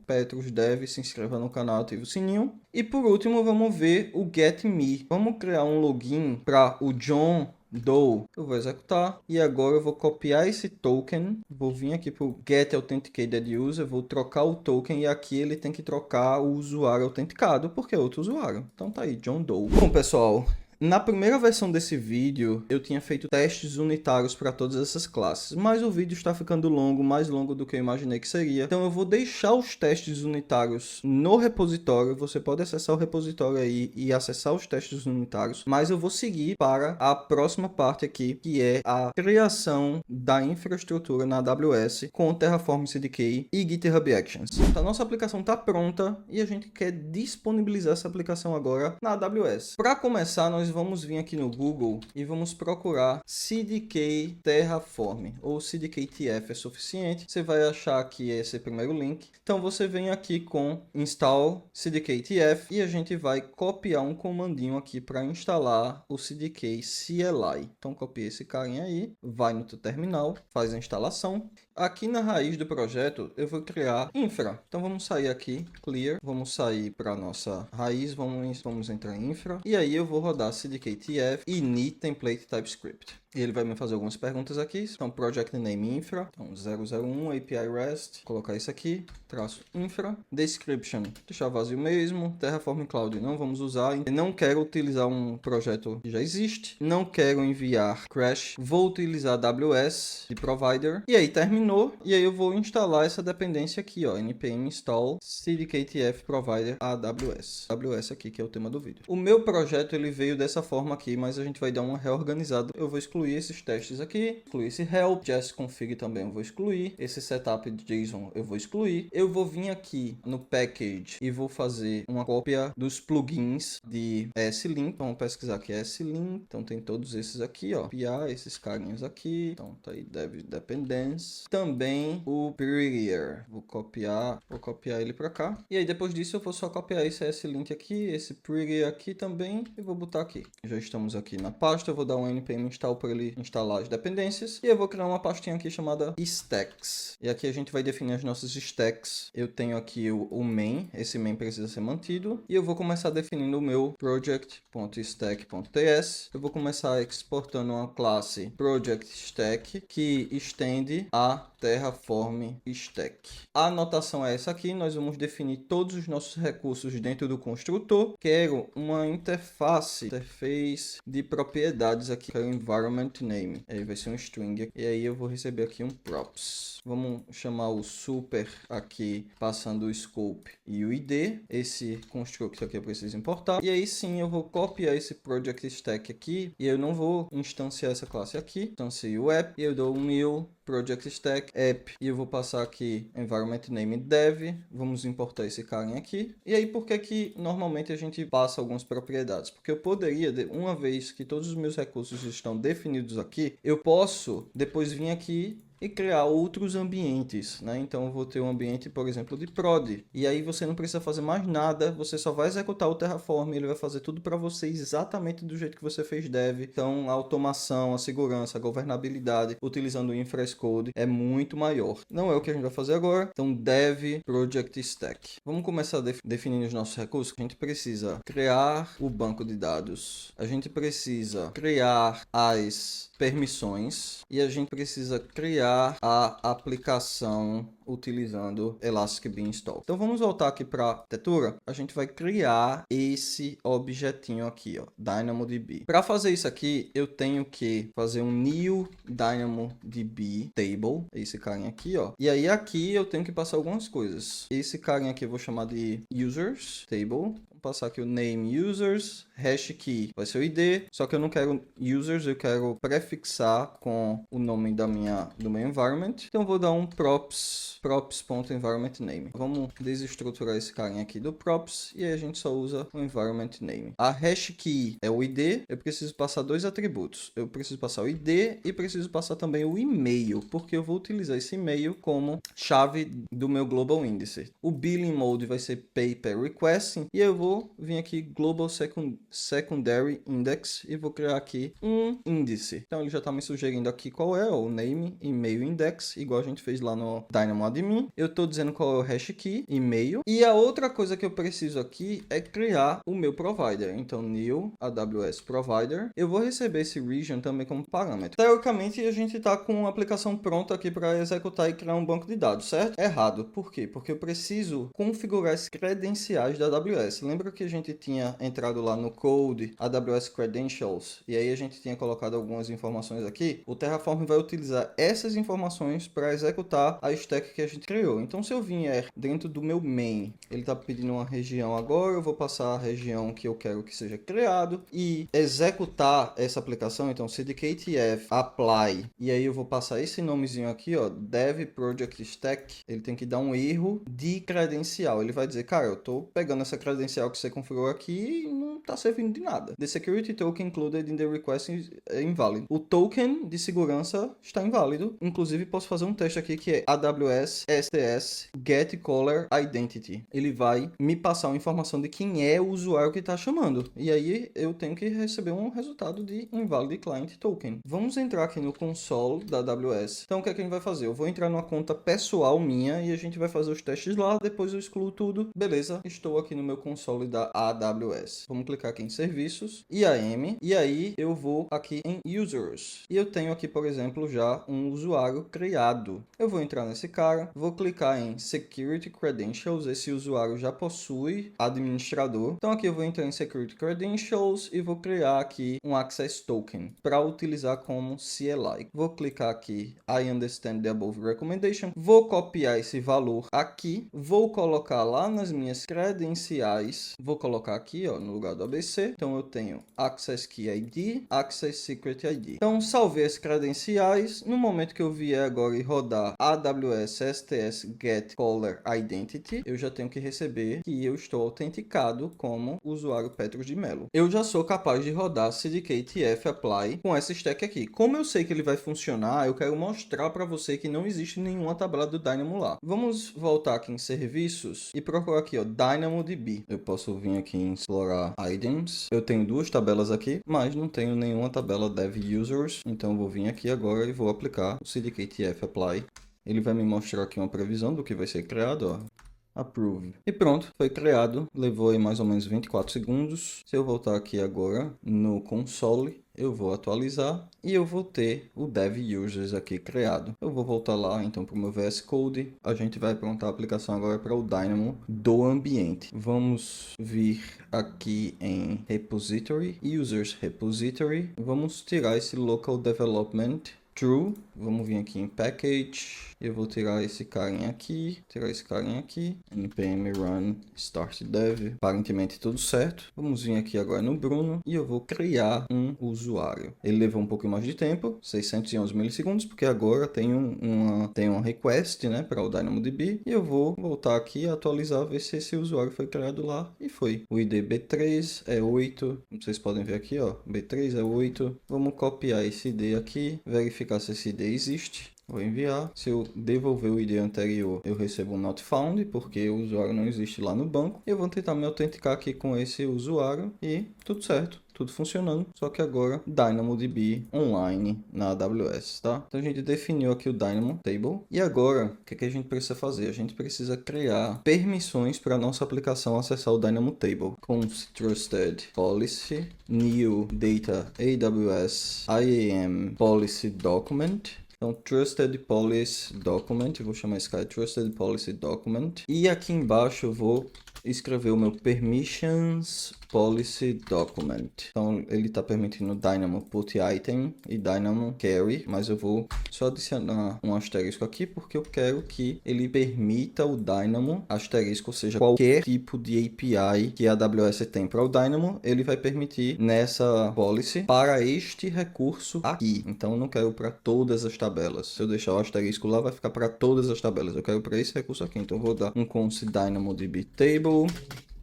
Petros Dev, se inscreva no canal, ative o sininho. E por último, vamos ver o Get Me. Vamos criar um login para o John do, eu vou executar e agora eu vou copiar esse token, vou vir aqui para o get authenticated user, vou trocar o token e aqui ele tem que trocar o usuário autenticado porque é outro usuário. Então tá aí, John Doe. Bom, pessoal, na primeira versão desse vídeo, eu tinha feito testes unitários para todas essas classes, mas o vídeo está ficando longo, mais longo do que eu imaginei que seria. Então eu vou deixar os testes unitários no repositório, você pode acessar o repositório aí e acessar os testes unitários, mas eu vou seguir para a próxima parte aqui, que é a criação da infraestrutura na AWS com Terraform CDK e GitHub Actions. Então a nossa aplicação está pronta e a gente quer disponibilizar essa aplicação agora na AWS. Para começar, nós vamos vir aqui no Google e vamos procurar CDK Terraform ou CDK TF é suficiente. Você vai achar aqui esse primeiro link. Então você vem aqui com install CDK TF e a gente vai copiar um comandinho aqui para instalar o CDK CLI. Então copia esse carinha aí, vai no teu terminal, faz a instalação. Aqui na raiz do projeto eu vou criar infra. Então vamos sair aqui, clear, vamos sair para nossa raiz, vamos entrar em infra e aí eu vou rodar CDK-TF e init template TypeScript. E ele vai me fazer algumas perguntas aqui. Então, project name infra, então 001 API REST, colocar isso aqui, traço infra, description, deixar vazio mesmo, Terraform Cloud não vamos usar, não quero utilizar um projeto que já existe, não quero enviar crash, vou utilizar AWS de provider, e aí terminou, e aí eu vou instalar essa dependência aqui, ó, npm install cdktf provider AWS. AWS aqui, que é o tema do vídeo. O meu projeto, ele veio dessa forma aqui, mas a gente vai dar uma reorganizada. Eu vou excluir esses testes aqui, excluir esse help, JSConfig também eu vou excluir, esse setup de JSON eu vou excluir. Eu vou vir aqui no package e vou fazer uma cópia dos plugins de S-Link. Então, vamos pesquisar aqui S-Link. Então, tem todos esses aqui, ó. Copiar esses carinhas aqui. Então, tá aí Dev Dependence. Também o Prettier. Vou copiar ele para cá. E aí, depois disso, eu vou só copiar esse S-Link aqui, esse Prettier aqui também e vou botar aqui. Já estamos aqui na pasta. Eu vou dar um npm install para ele instalar as dependências. E eu vou criar uma pastinha aqui chamada stacks. E aqui a gente vai definir as nossas stacks. Eu tenho aqui o main. Esse main precisa ser mantido. E eu vou começar definindo o meu project.stack.ts. Eu vou começar exportando uma classe project_stack que estende a Terraform Stack. A anotação é essa aqui. Nós vamos definir todos os nossos recursos dentro do construtor. Quero uma interface de propriedades aqui. Quero environment name. Aí vai ser um string. E aí eu vou receber aqui um props. Vamos chamar o super aqui, passando o scope e o id. Esse constructor aqui eu preciso importar. E aí sim eu vou copiar esse project stack aqui. E eu não vou instanciar essa classe aqui. Instancio o app. E eu dou um new project stack app. E eu vou passar aqui environment name dev. Vamos importar esse carinha aqui. E aí por que normalmente a gente passa algumas propriedades? Porque eu poderia, uma vez que todos os meus recursos estão definidos aqui, eu posso depois vir aqui e criar outros ambientes, né? Então eu vou ter um ambiente, por exemplo, de prod. E aí você não precisa fazer mais nada, você só vai executar o Terraform, ele vai fazer tudo para você exatamente do jeito que você fez dev. Então a automação, a segurança, a governabilidade, utilizando o infra as code é muito maior. Não é o que a gente vai fazer agora. Então dev project stack. Vamos começar definindo os nossos recursos. A gente precisa criar o banco de dados. A gente precisa criar as permissões e a gente precisa criar a aplicação utilizando Elastic Beanstalk. Então vamos voltar aqui para a arquitetura. A gente vai criar esse objetinho aqui, ó, DynamoDB. Para fazer isso aqui, eu tenho que fazer um new DynamoDB table, esse carinha aqui, ó. E aí aqui eu tenho que passar algumas coisas. Esse carinha aqui eu vou chamar de users table. Passar aqui o name users, hash key vai ser o id, só que eu não quero users, eu quero prefixar com o nome do meu environment. Então eu vou dar um props.environmentName. Vamos desestruturar esse carinha aqui do props e aí a gente só usa o environment name. A hash key é o id, eu preciso passar dois atributos. Eu preciso passar o id e preciso passar também o e-mail, porque eu vou utilizar esse e-mail como chave do meu global index. O billing mode vai ser pay per request e eu vou vou vir aqui Global Secondary Index e vou criar aqui um índice. Então ele já está me sugerindo aqui qual é o name, e-mail index, igual a gente fez lá no Dynamo Admin. Eu estou dizendo qual é o hash key, e-mail. E a outra coisa que eu preciso aqui é criar o meu provider. Então new AWS provider. Eu vou receber esse region também como parâmetro. Teoricamente a gente está com uma aplicação pronta aqui para executar e criar um banco de dados, certo? Errado. Por quê? Porque eu preciso configurar as credenciais da AWS. Lembra que a gente tinha entrado lá no code AWS Credentials e aí a gente tinha colocado algumas informações aqui? O Terraform vai utilizar essas informações para executar a stack que a gente criou. Então se eu vier dentro do meu main, ele está pedindo uma região agora, eu vou passar a região que eu quero que seja criado e executar essa aplicação. Então cdktf apply, e aí eu vou passar esse nomezinho aqui, ó, dev project stack. Ele tem que dar um erro de credencial. Ele vai dizer, cara, eu tô pegando essa credencial que você configurou aqui e não tá servindo de nada. The security token included in the request é inválido. O token de segurança está inválido. Inclusive posso fazer um teste aqui que é AWS STS get caller identity. Ele vai me passar uma informação de quem é o usuário que está chamando. E aí eu tenho que receber um resultado de invalid client token. Vamos entrar aqui no console da AWS. Então o que é que a gente vai fazer? Eu vou entrar numa conta pessoal minha e a gente vai fazer os testes lá. Depois eu excluo tudo. Beleza, estou aqui no meu console da AWS. Vamos clicar aqui em serviços, IAM, e aí eu vou aqui em users. E eu tenho aqui, por exemplo, já um usuário criado. Eu vou entrar nesse cara, vou clicar em security credentials. Esse usuário já possui administrador. Então aqui eu vou entrar em security credentials e vou criar aqui um access token para utilizar como CLI. Vou clicar aqui I understand the above recommendation. Vou copiar esse valor aqui, vou colocar lá nas minhas credenciais, vou colocar aqui, ó, no lugar do ABC. Então eu tenho access key ID, access secret ID. Então salvei as credenciais. No momento que eu vier agora e rodar AWS STS get caller identity, eu já tenho que receber que eu estou autenticado como usuário Petros de Melo. Eu já sou capaz de rodar cdktf apply com essa stack aqui. Como eu sei que ele vai funcionar, eu quero mostrar para você que não existe nenhuma tabela do Dynamo lá. Vamos voltar aqui em serviços e procurar aqui, ó, DynamoDB. Eu posso vir aqui em explorar items. Eu tenho duas tabelas aqui, mas não tenho nenhuma tabela dev users. Então eu vou vir aqui agora e vou aplicar o cdktf apply. Ele vai me mostrar aqui uma previsão do que vai ser criado, ó. Approve. E pronto, foi criado. Levou aí mais ou menos 24 segundos. Se eu voltar aqui agora no console, eu vou atualizar e eu vou ter o dev users aqui criado. Eu vou voltar lá então para o meu VS Code. A gente vai aprontar a aplicação agora para o Dynamo do ambiente. Vamos vir aqui em repository, users repository. Vamos tirar esse local development true. Vamos vir aqui em package. Eu vou tirar esse carinha aqui, npm run start dev. Aparentemente tudo certo. Vamos vir aqui agora no Bruno e eu vou criar um usuário. Ele levou um pouco mais de tempo, 611 milissegundos, porque agora tem uma request, né, para o DynamoDB. E eu vou voltar aqui e atualizar, ver se esse usuário foi criado lá. E foi. O ID B3 é 8. Vocês podem ver aqui, ó. B3 é 8. Vamos copiar esse ID aqui, verificar se esse ID existe. Vou enviar. Se eu devolver o ID anterior, eu recebo um not found, porque o usuário não existe lá no banco. Eu vou tentar me autenticar aqui com esse usuário e tudo certo. Tudo funcionando, só que agora DynamoDB online na AWS, tá? Então a gente definiu aqui o Dynamo Table. E agora, o que a gente precisa fazer? A gente precisa criar permissões para a nossa aplicação acessar o Dynamo Table. Com trusted policy, new data AWS IAM policy document. Então, Trusted Policy Document, eu vou chamar esse cara de Trusted Policy Document. E aqui embaixo eu vou escrever o meu Permissions Policy Document. Então, ele está permitindo Dynamo Put Item e Dynamo Carry, mas eu vou só adicionar um asterisco aqui, porque eu quero que ele permita o Dynamo, asterisco, ou seja, qualquer tipo de API que a AWS tem para o Dynamo, ele vai permitir nessa policy para este recurso aqui. Então, eu não quero para todas as tabelas. Se eu deixar o asterisco lá, vai ficar para todas as tabelas. Eu quero para esse recurso aqui. Então, eu vou dar um const DynamoDB Table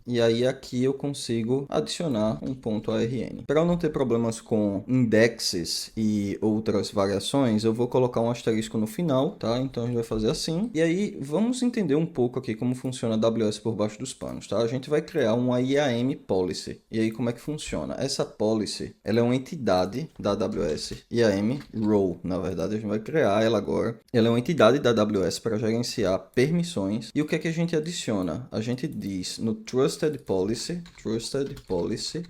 E aí aqui eu consigo adicionar um ponto ARN. Para eu não ter problemas com indexes e outras variações, eu vou colocar um asterisco no final, tá? Então a gente vai fazer assim. E aí vamos entender um pouco aqui como funciona a AWS por baixo dos panos, tá? A gente vai criar uma IAM policy. E aí como é que funciona? Essa policy, ela é uma entidade da AWS, IAM role, na verdade a gente vai criar ela agora. Ela é uma entidade da AWS para gerenciar permissões. E o que é que a gente adiciona? A gente diz no Trusted Policy,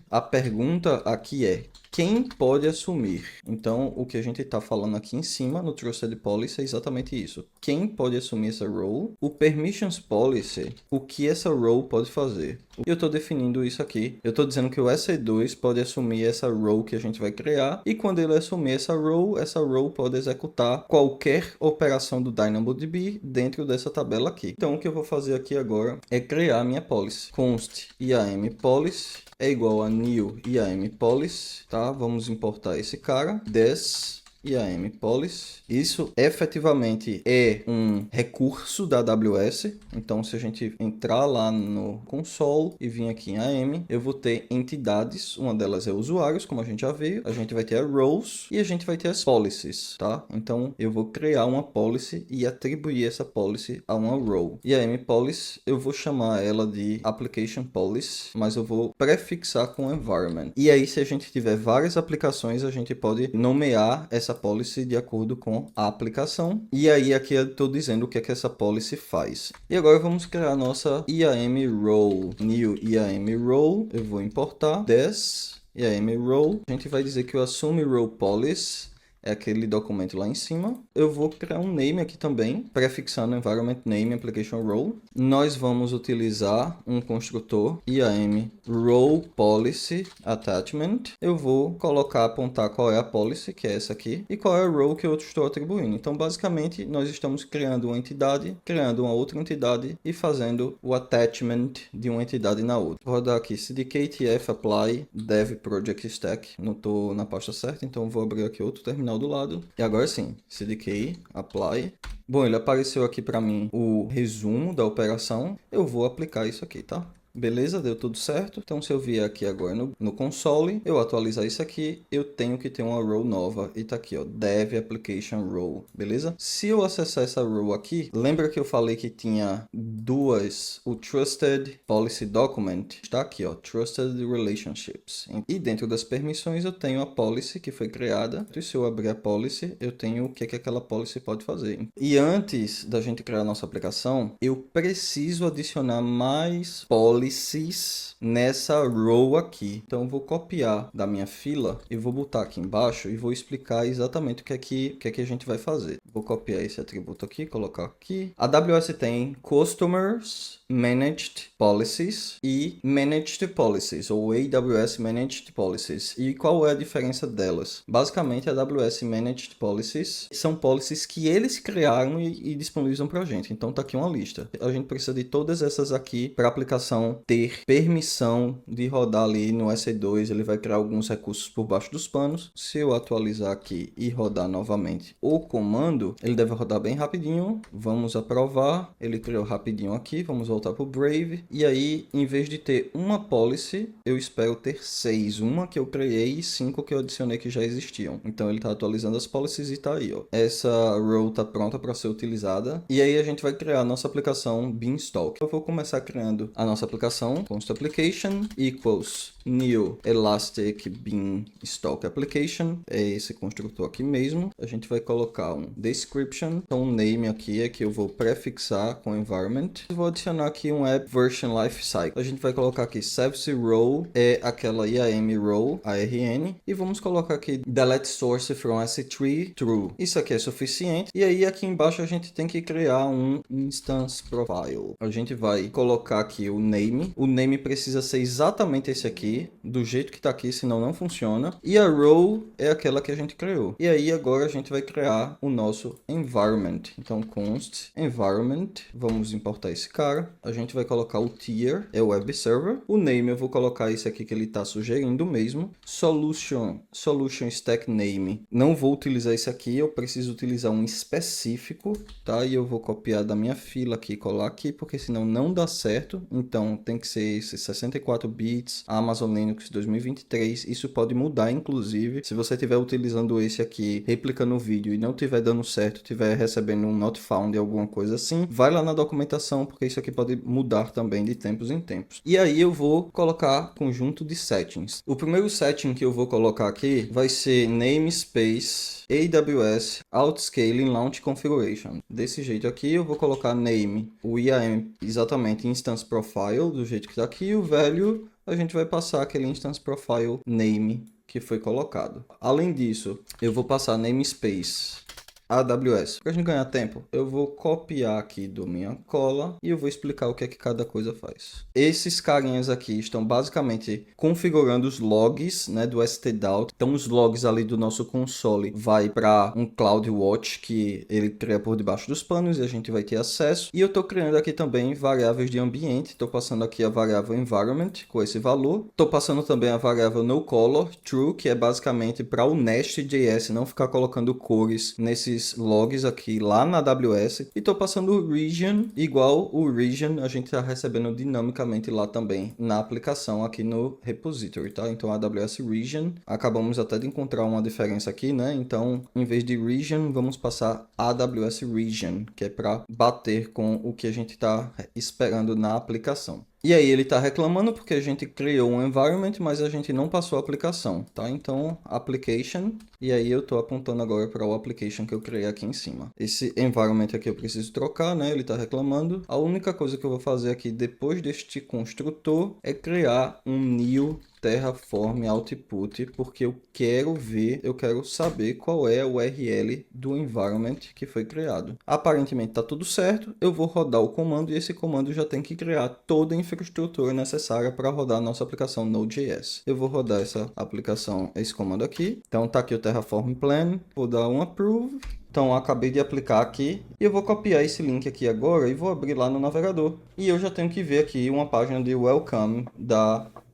a pergunta aqui é: quem pode assumir? Então, o que a gente está falando aqui em cima no Trusted Policy é exatamente isso. Quem pode assumir essa role? O Permissions Policy, o que essa role pode fazer? Eu estou definindo isso aqui. Eu estou dizendo que o SE2 pode assumir essa role que a gente vai criar. E quando ele assumir essa role pode executar qualquer operação do DynamoDB dentro dessa tabela aqui. Então, o que eu vou fazer aqui agora é criar a minha policy. Const IAM policy é igual a new IAM policy, tá? Vamos importar esse cara, this IAM policy. Isso efetivamente é um recurso da AWS. Então, se a gente entrar lá no console e vir aqui em IAM, eu vou ter entidades. Uma delas é usuários, como a gente já viu. A gente vai ter as roles e a gente vai ter as policies, tá? Então, eu vou criar uma policy e atribuir essa policy a uma role. IAM policy, eu vou chamar ela de application policy, mas eu vou prefixar com environment. E aí, se a gente tiver várias aplicações, a gente pode nomear essa policy de acordo com a aplicação. E aí aqui eu estou dizendo o que é que essa policy faz. E agora vamos criar a nossa IAM role. New IAM role, eu vou importar this IAM role. A gente vai dizer que o assume role policy é aquele documento lá em cima. Eu vou criar um name aqui também, prefixando environment name application role. Nós vamos utilizar um construtor IAM role policy attachment. Eu vou apontar qual é a policy, que é essa aqui, e qual é a role que eu estou atribuindo. Então, basicamente, nós estamos criando uma entidade, criando uma outra entidade e fazendo o attachment de uma entidade na outra. Vou rodar aqui cdk-tf apply dev project stack. Não estou na pasta certa, então vou abrir aqui outro terminal do lado. E agora sim, cdk apply. Bom, ele apareceu aqui para mim o resumo da operação. Eu vou aplicar isso aqui, tá? Beleza, deu tudo certo. Então, se eu vier aqui agora no console, eu atualizar isso aqui, eu tenho que ter uma role nova. E tá aqui, ó, dev application role, beleza? Se eu acessar essa role aqui, lembra que eu falei que tinha duas, o Trusted Policy Document, está aqui, ó, Trusted Relationships. E dentro das permissões eu tenho a policy que foi criada. E se eu abrir a policy, eu tenho o que aquela policy pode fazer. E antes da gente criar a nossa aplicação, eu preciso adicionar mais policies nessa row aqui. Então eu vou copiar da minha fila e vou botar aqui embaixo e vou explicar exatamente o que é que a gente vai fazer. Vou copiar esse atributo aqui, colocar aqui. A AWS tem Customers Managed Policies e Managed Policies, ou AWS Managed Policies. E qual é a diferença delas? Basicamente, a AWS Managed Policies são policies que eles criaram e disponibilizam para a gente. Então tá aqui uma lista. A gente precisa de todas essas aqui para a aplicação ter permissão de rodar ali no SE2. Ele vai criar alguns recursos por baixo dos panos. Se eu atualizar aqui e rodar novamente o comando, ele deve rodar bem rapidinho. Vamos aprovar. Ele criou rapidinho aqui. Vamos voltar para o Brave. E aí, em vez de ter uma policy, eu espero ter 6. Uma que eu criei e 5 que eu adicionei que já existiam. Então ele está atualizando as policies e está aí, ó. Essa row está pronta para ser utilizada. E aí a gente vai criar a nossa aplicação Beanstalk. Eu vou começar criando a nossa aplicação. Const application equals new elastic beanstalk application. É esse construtor aqui mesmo. A gente vai colocar um description. Então o name aqui é que eu vou prefixar com environment. Eu vou adicionar aqui um app version lifecycle. A gente vai colocar aqui service row é aquela IAM row, ARN. E vamos colocar aqui delete source from S3 true. Isso aqui é suficiente. E aí aqui embaixo a gente tem que criar um instance profile. A gente vai colocar aqui o name. O name precisa ser exatamente esse aqui. aqui, do jeito que tá aqui, senão não funciona. E a row é aquela que a gente criou. E aí agora a gente vai criar o nosso environment. Então const environment, vamos importar esse cara. A gente vai colocar o tier, é o web server. O name eu vou colocar esse aqui que ele tá sugerindo mesmo. Solution stack name. Não vou utilizar esse aqui, eu preciso utilizar um específico, tá? E eu vou copiar da minha fila aqui e colar aqui, porque senão não dá certo. Então tem que ser esse 64 bits, Amazon Linux 2023. Isso pode mudar, inclusive, se você estiver utilizando esse aqui, replicando o vídeo e não estiver dando certo, estiver recebendo um not found, alguma coisa assim, vai lá na documentação, porque isso aqui pode mudar também de tempos em tempos. E aí eu vou colocar conjunto de settings. O primeiro setting que eu vou colocar aqui vai ser namespace AWS Outscaling Launch Configuration. Desse jeito aqui eu vou colocar name, o IAM exatamente instance profile, do jeito que está aqui, o value a gente vai passar aquele instance profile name que foi colocado. Além disso, eu vou passar namespace AWS. Para a gente ganhar tempo, eu vou copiar aqui do minha cola e eu vou explicar o que é que cada coisa faz. Esses carinhas aqui estão basicamente configurando os logs, né, do stdout. Então os logs ali do nosso console vai para um CloudWatch que ele cria por debaixo dos panos e a gente vai ter acesso. E eu estou criando aqui também variáveis de ambiente. Estou passando aqui a variável environment com esse valor. Estou passando também a variável noColor true, que é basicamente para o Nest.js não ficar colocando cores nesses logs aqui lá na AWS, e estou passando o region igual o region a gente está recebendo dinamicamente lá também na aplicação aqui no repository, tá? Então AWS region, acabamos até de encontrar uma diferença aqui, né? Então em vez de region vamos passar AWS region, que é para bater com o que a gente está esperando na aplicação. E aí ele está reclamando porque a gente criou um environment, mas a gente não passou a aplicação, tá? Então, application, e aí eu estou apontando agora para o application que eu criei aqui em cima. Esse environment aqui eu preciso trocar, né? Ele está reclamando. A única coisa que eu vou fazer aqui depois deste construtor é criar um new Terraform Output, porque eu quero saber qual é a URL do environment que foi criado. Aparentemente está tudo certo, eu vou rodar o comando e esse comando já tem que criar toda a infraestrutura necessária para rodar a nossa aplicação Node.js. Eu vou rodar essa aplicação, esse comando aqui. Então tá aqui o Terraform Plan, vou dar um approve. Então, eu acabei de aplicar aqui e eu vou copiar esse link aqui agora e vou abrir lá no navegador. E eu já tenho que ver aqui uma página de welcome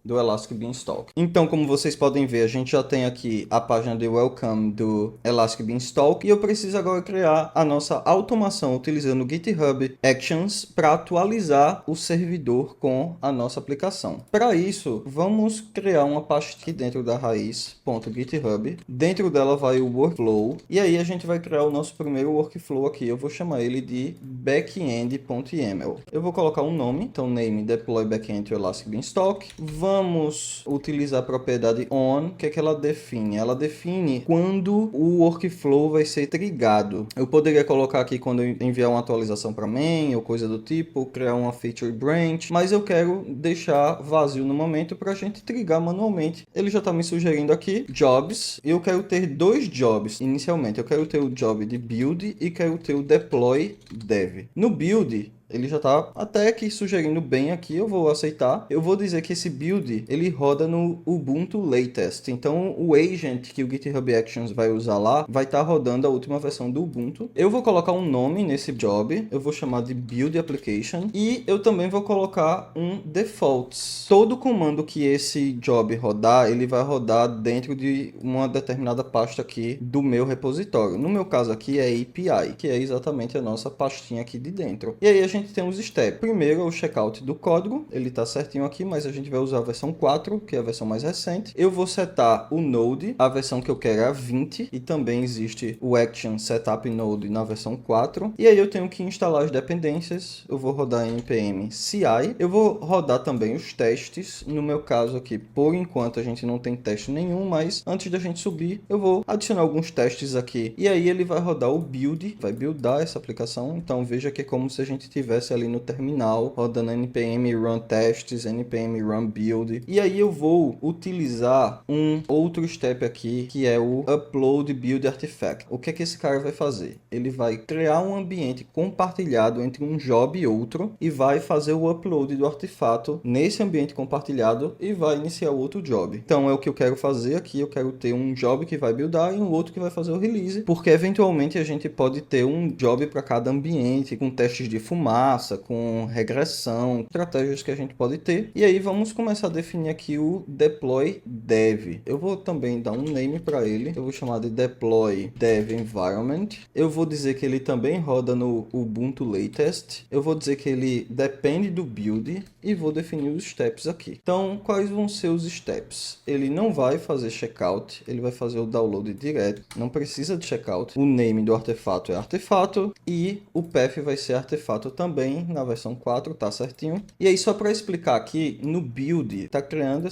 do Elastic Beanstalk. Então, como vocês podem ver, a gente já tem aqui a página de welcome do Elastic Beanstalk e eu preciso agora criar a nossa automação utilizando o GitHub Actions para atualizar o servidor com a nossa aplicação. Para isso, vamos criar uma pasta aqui dentro da raiz.github. Dentro dela vai o workflow e aí a gente vai criar o nosso primeiro workflow aqui. Eu vou chamar ele de backend.yaml. Eu vou colocar um nome, então name deploy backend to Elastic Beanstalk. Vamos utilizar a propriedade on, que é que ela define? Ela define quando o workflow vai ser trigado. Eu poderia colocar aqui quando eu enviar uma atualização para main ou coisa do tipo, criar uma feature branch, mas eu quero deixar vazio no momento para a gente trigar manualmente. Ele já está me sugerindo aqui jobs, e eu quero ter dois jobs inicialmente. Eu quero ter o job de build e quero ter o deploy dev. No build, ele já está até que sugerindo bem aqui, eu vou aceitar. Eu vou dizer que esse build, ele roda no Ubuntu Latest. Então, o agent que o GitHub Actions vai usar lá, vai estar rodando a última versão do Ubuntu. Eu vou colocar um nome nesse job, eu vou chamar de Build Application. E eu também vou colocar um defaults. Todo comando que esse job rodar, ele vai rodar dentro de uma determinada pasta aqui do meu repositório. No meu caso aqui é API, que é exatamente a nossa pastinha aqui de dentro. E aí a gente tem os steps. Primeiro é o checkout do código, ele está certinho aqui, mas a gente vai usar a versão 4, que é a versão mais recente. Eu vou setar o Node, a versão que eu quero é a 20, e também existe o Action Setup Node na versão 4. E aí eu tenho que instalar as dependências, eu vou rodar em npm CI, eu vou rodar também os testes. No meu caso aqui, por enquanto a gente não tem teste nenhum, mas antes da gente subir, eu vou adicionar alguns testes aqui. E aí ele vai rodar o build, vai buildar essa aplicação. Então veja que é como se a gente tivesse tivesse ali no terminal, rodando npm run tests, npm run build. E aí eu vou utilizar um outro step aqui, que é o upload build artifact. O que é que esse cara vai fazer? Ele vai criar um ambiente compartilhado entre um job e outro e vai fazer o upload do artefato nesse ambiente compartilhado e vai iniciar outro job. Então é o que eu quero fazer aqui. Eu quero ter um job que vai buildar e um outro que vai fazer o release, porque eventualmente a gente pode ter um job para cada ambiente, com testes de fumaça, com regressão, estratégias que a gente pode ter. E aí vamos começar a definir aqui o deploy dev. Eu vou também dar um name para ele. Eu vou chamar de deploy dev environment. Eu vou dizer que ele também roda no Ubuntu Latest. Eu vou dizer que ele depende do build e vou definir os steps aqui. Então, quais vão ser os steps? Ele não vai fazer checkout, ele vai fazer o download direto. Não precisa de checkout. O name do artefato é artefato e o path vai ser artefato também. Na versão 4 tá certinho. E aí, só para explicar aqui, no build tá criando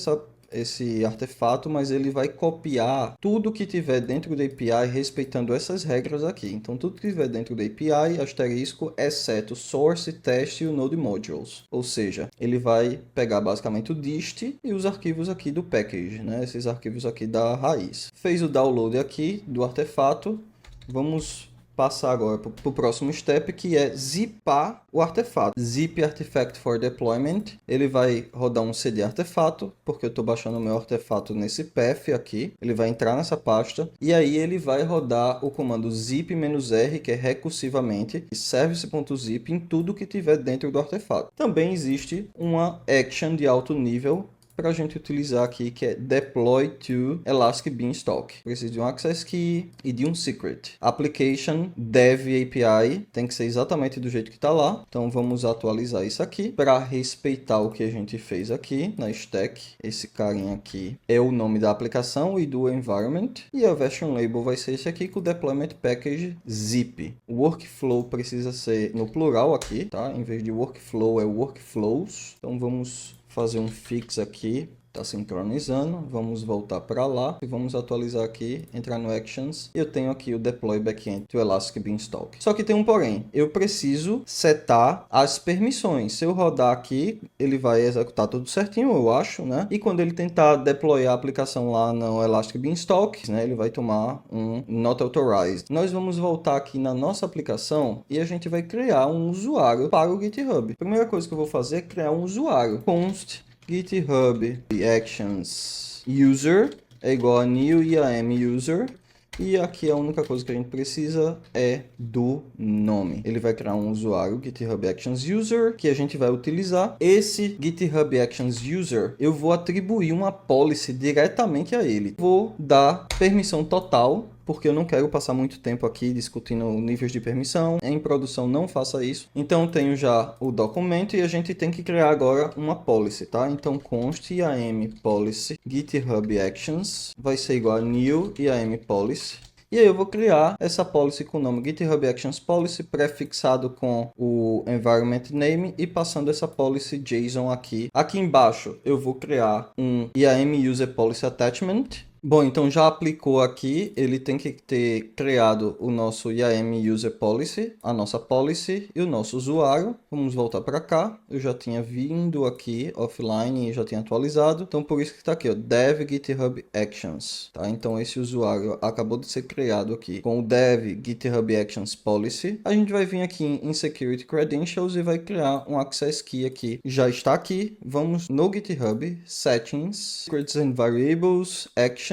esse artefato, mas ele vai copiar tudo que tiver dentro da API respeitando essas regras aqui. Então, tudo que tiver dentro da API, asterisco, exceto source, test e o node modules. Ou seja, ele vai pegar basicamente o dist e os arquivos aqui do package, né? Esses arquivos aqui da raiz. Fez o download aqui do artefato. Vamos passar agora para o próximo step, que é zipar o artefato. Zip artifact for deployment. Ele vai rodar um cd artefato, porque eu estou baixando o meu artefato nesse path aqui. Ele vai entrar nessa pasta e aí ele vai rodar o comando zip-r, que é recursivamente, service.zip em tudo que tiver dentro do artefato. Também existe uma action de alto nível para a gente utilizar aqui, que é deploy to Elastic Beanstalk. Precisa de um access key e de um secret. Application dev API tem que ser exatamente do jeito que está lá. Então vamos atualizar isso aqui para respeitar o que a gente fez aqui na stack. Esse carinha aqui é o nome da aplicação e do environment. E a version label vai ser esse aqui com o deployment package zip. O workflow precisa ser no plural aqui, tá? Em vez de workflow é workflows. Então vamos fazer um fix aqui, está sincronizando, vamos voltar para lá e vamos atualizar aqui, entrar no Actions e eu tenho aqui o Deploy Backend to Elastic Beanstalk. Só que tem um porém, eu preciso setar as permissões. Se eu rodar aqui, ele vai executar tudo certinho, eu acho, né? E quando ele tentar deployar a aplicação lá no Elastic Beanstalk, né, ele vai tomar um Not Authorized. Nós vamos voltar aqui na nossa aplicação e a gente vai criar um usuário para o GitHub. A primeira coisa que eu vou fazer é criar um usuário. Const GitHub Actions User é igual a new IAM user. E aqui a única coisa que a gente precisa é do nome. Ele vai criar um usuário GitHub Actions User que a gente vai utilizar. Esse GitHub Actions User eu vou atribuir uma policy diretamente a ele. Vou dar permissão total, porque eu não quero passar muito tempo aqui discutindo níveis de permissão. Em produção não faça isso. Então tenho já o documento e a gente tem que criar agora uma policy, tá? Então const IAM policy GitHub Actions vai ser igual a new IAM policy. E aí eu vou criar essa policy com o nome GitHub Actions Policy, prefixado com o environment name e passando essa policy JSON aqui. Aqui embaixo eu vou criar um IAM User Policy Attachment. Bom, então já aplicou aqui, ele tem que ter criado o nosso IAM User Policy, a nossa policy e o nosso usuário. Vamos voltar para cá, eu já tinha vindo aqui offline e já tinha atualizado, então por isso que está aqui, ó, dev GitHub Actions, tá? Então esse usuário acabou de ser criado aqui com o dev GitHub Actions Policy. A gente vai vir aqui em Security Credentials e vai criar um access key aqui. Já está aqui, vamos no GitHub, Settings, Secrets and Variables, Actions.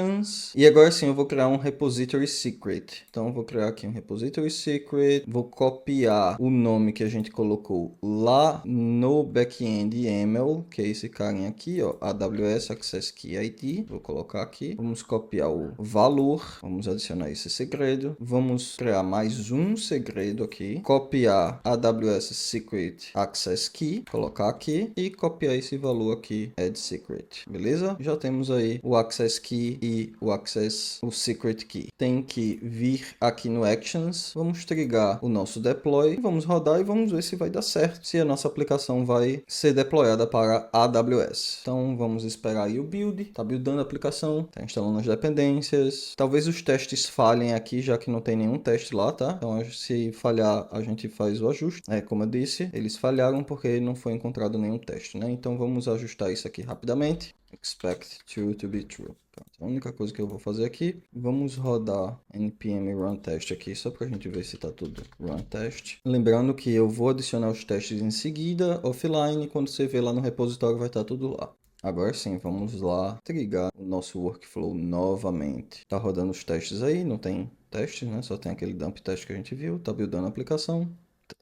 E agora sim eu vou criar um repository secret. Então eu vou criar aqui um repository secret. Vou copiar o nome que a gente colocou lá no backend YAML, que é esse carinha aqui, ó, AWS Access Key ID. Vou colocar aqui. Vamos copiar o valor. Vamos adicionar esse segredo. Vamos criar mais um segredo aqui. Copiar AWS Secret Access Key. Colocar aqui. E copiar esse valor aqui, Add Secret. Beleza? Já temos aí o Access Key e o access, o secret key. Tem que vir aqui no Actions, vamos trigar o nosso deploy, vamos rodar e vamos ver se vai dar certo, se a nossa aplicação vai ser deployada para a AWS. Então vamos esperar aí o build, tá buildando a aplicação, tá instalando as dependências. Talvez os testes falhem aqui, já que não tem nenhum teste lá, tá? Então se falhar, a gente faz o ajuste. Como eu disse, eles falharam porque não foi encontrado nenhum teste, né? Então vamos ajustar isso aqui rapidamente. Expect true to be true. Pronto. A única coisa que eu vou fazer aqui, vamos rodar npm run test aqui, só para a gente ver se está tudo run test. Lembrando que eu vou adicionar os testes em seguida, offline, quando você ver lá no repositório vai estar tudo lá. Agora sim, vamos lá trigar o nosso workflow novamente. Tá rodando os testes aí, não tem testes, né? Só tem aquele dump test que a gente viu, tá buildando a aplicação.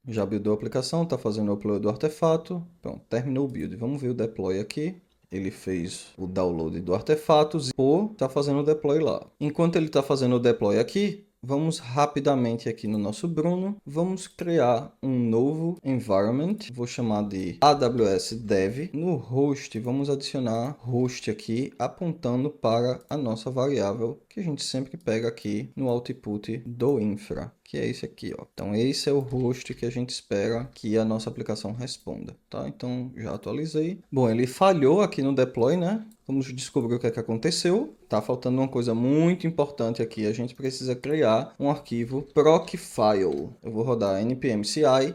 Já buildou a aplicação, tá fazendo o upload do artefato. Pronto, terminou o build. Vamos ver o deploy aqui. Ele fez o download do artefato e está fazendo o deploy lá. Enquanto ele está fazendo o deploy aqui, vamos rapidamente aqui no nosso Bruno, vamos criar um novo environment, vou chamar de AWS Dev. No host, vamos adicionar host aqui, apontando para a nossa variável que a gente sempre pega aqui no output do infra, que é esse aqui, ó. Então esse é o host que a gente espera que a nossa aplicação responda, tá? Então já atualizei. Bom, ele falhou aqui no deploy, né? Vamos descobrir o que é que aconteceu. Tá faltando uma coisa muito importante aqui. A gente precisa criar um arquivo procfile. Eu vou rodar npm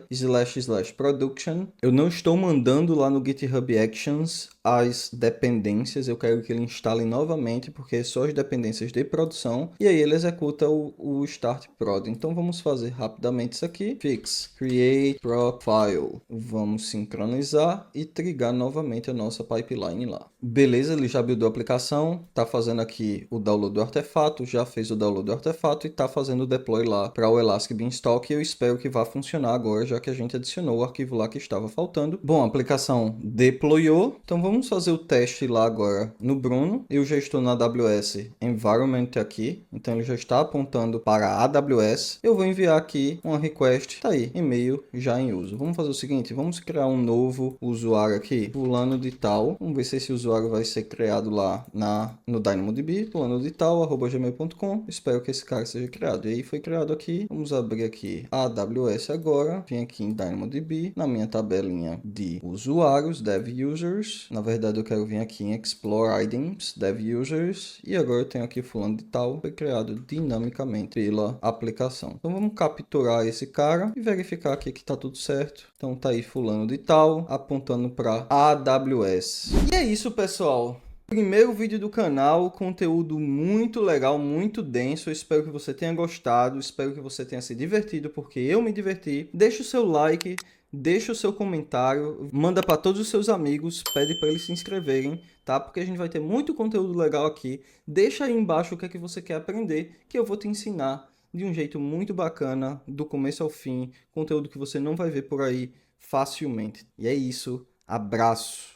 ci/production. Eu não estou mandando lá no GitHub Actions as dependências. Eu quero que ele instale novamente, porque são as dependências de produção. E aí ele executa o start prod. Então vamos fazer rapidamente isso aqui. Fix create procfile. Vamos sincronizar e trigar novamente a nossa pipeline lá. Beleza, ele já buildou a aplicação, tá fazendo aqui o download do artefato, já fez o download do artefato e tá fazendo o deploy lá para o Elastic Beanstalk. Eu espero que vá funcionar agora, já que a gente adicionou o arquivo lá que estava faltando. Bom, a aplicação deployou, então vamos fazer o teste lá agora no Bruno. Eu já estou na AWS Environment aqui, então ele já está apontando para a AWS. Eu vou enviar aqui uma request, tá aí, e-mail já em uso. Vamos fazer o seguinte, vamos criar um novo usuário aqui, fulano de tal. Vamos ver se esse usuário vai ser criado lá no DynamoDB, fulano de tal, @gmail.com. Espero que esse cara seja criado. E aí foi criado aqui. Vamos abrir aqui a AWS agora. Vim aqui em DynamoDB, na minha tabelinha de usuários, dev users. Na verdade eu quero vir aqui em explore items, dev users. E agora eu tenho aqui fulano de tal, foi criado dinamicamente pela aplicação. Então vamos capturar esse cara e verificar aqui que tá tudo certo. Então tá aí fulano de tal, apontando para AWS. E é isso, pessoal. Primeiro vídeo do canal, conteúdo muito legal, muito denso. Eu espero que você tenha gostado, espero que você tenha se divertido, porque eu me diverti. Deixa o seu like, deixa o seu comentário, manda para todos os seus amigos, pede para eles se inscreverem, tá? Porque a gente vai ter muito conteúdo legal aqui. Deixa aí embaixo o que é que você quer aprender, que eu vou te ensinar de um jeito muito bacana, do começo ao fim, conteúdo que você não vai ver por aí facilmente. E é isso, abraço!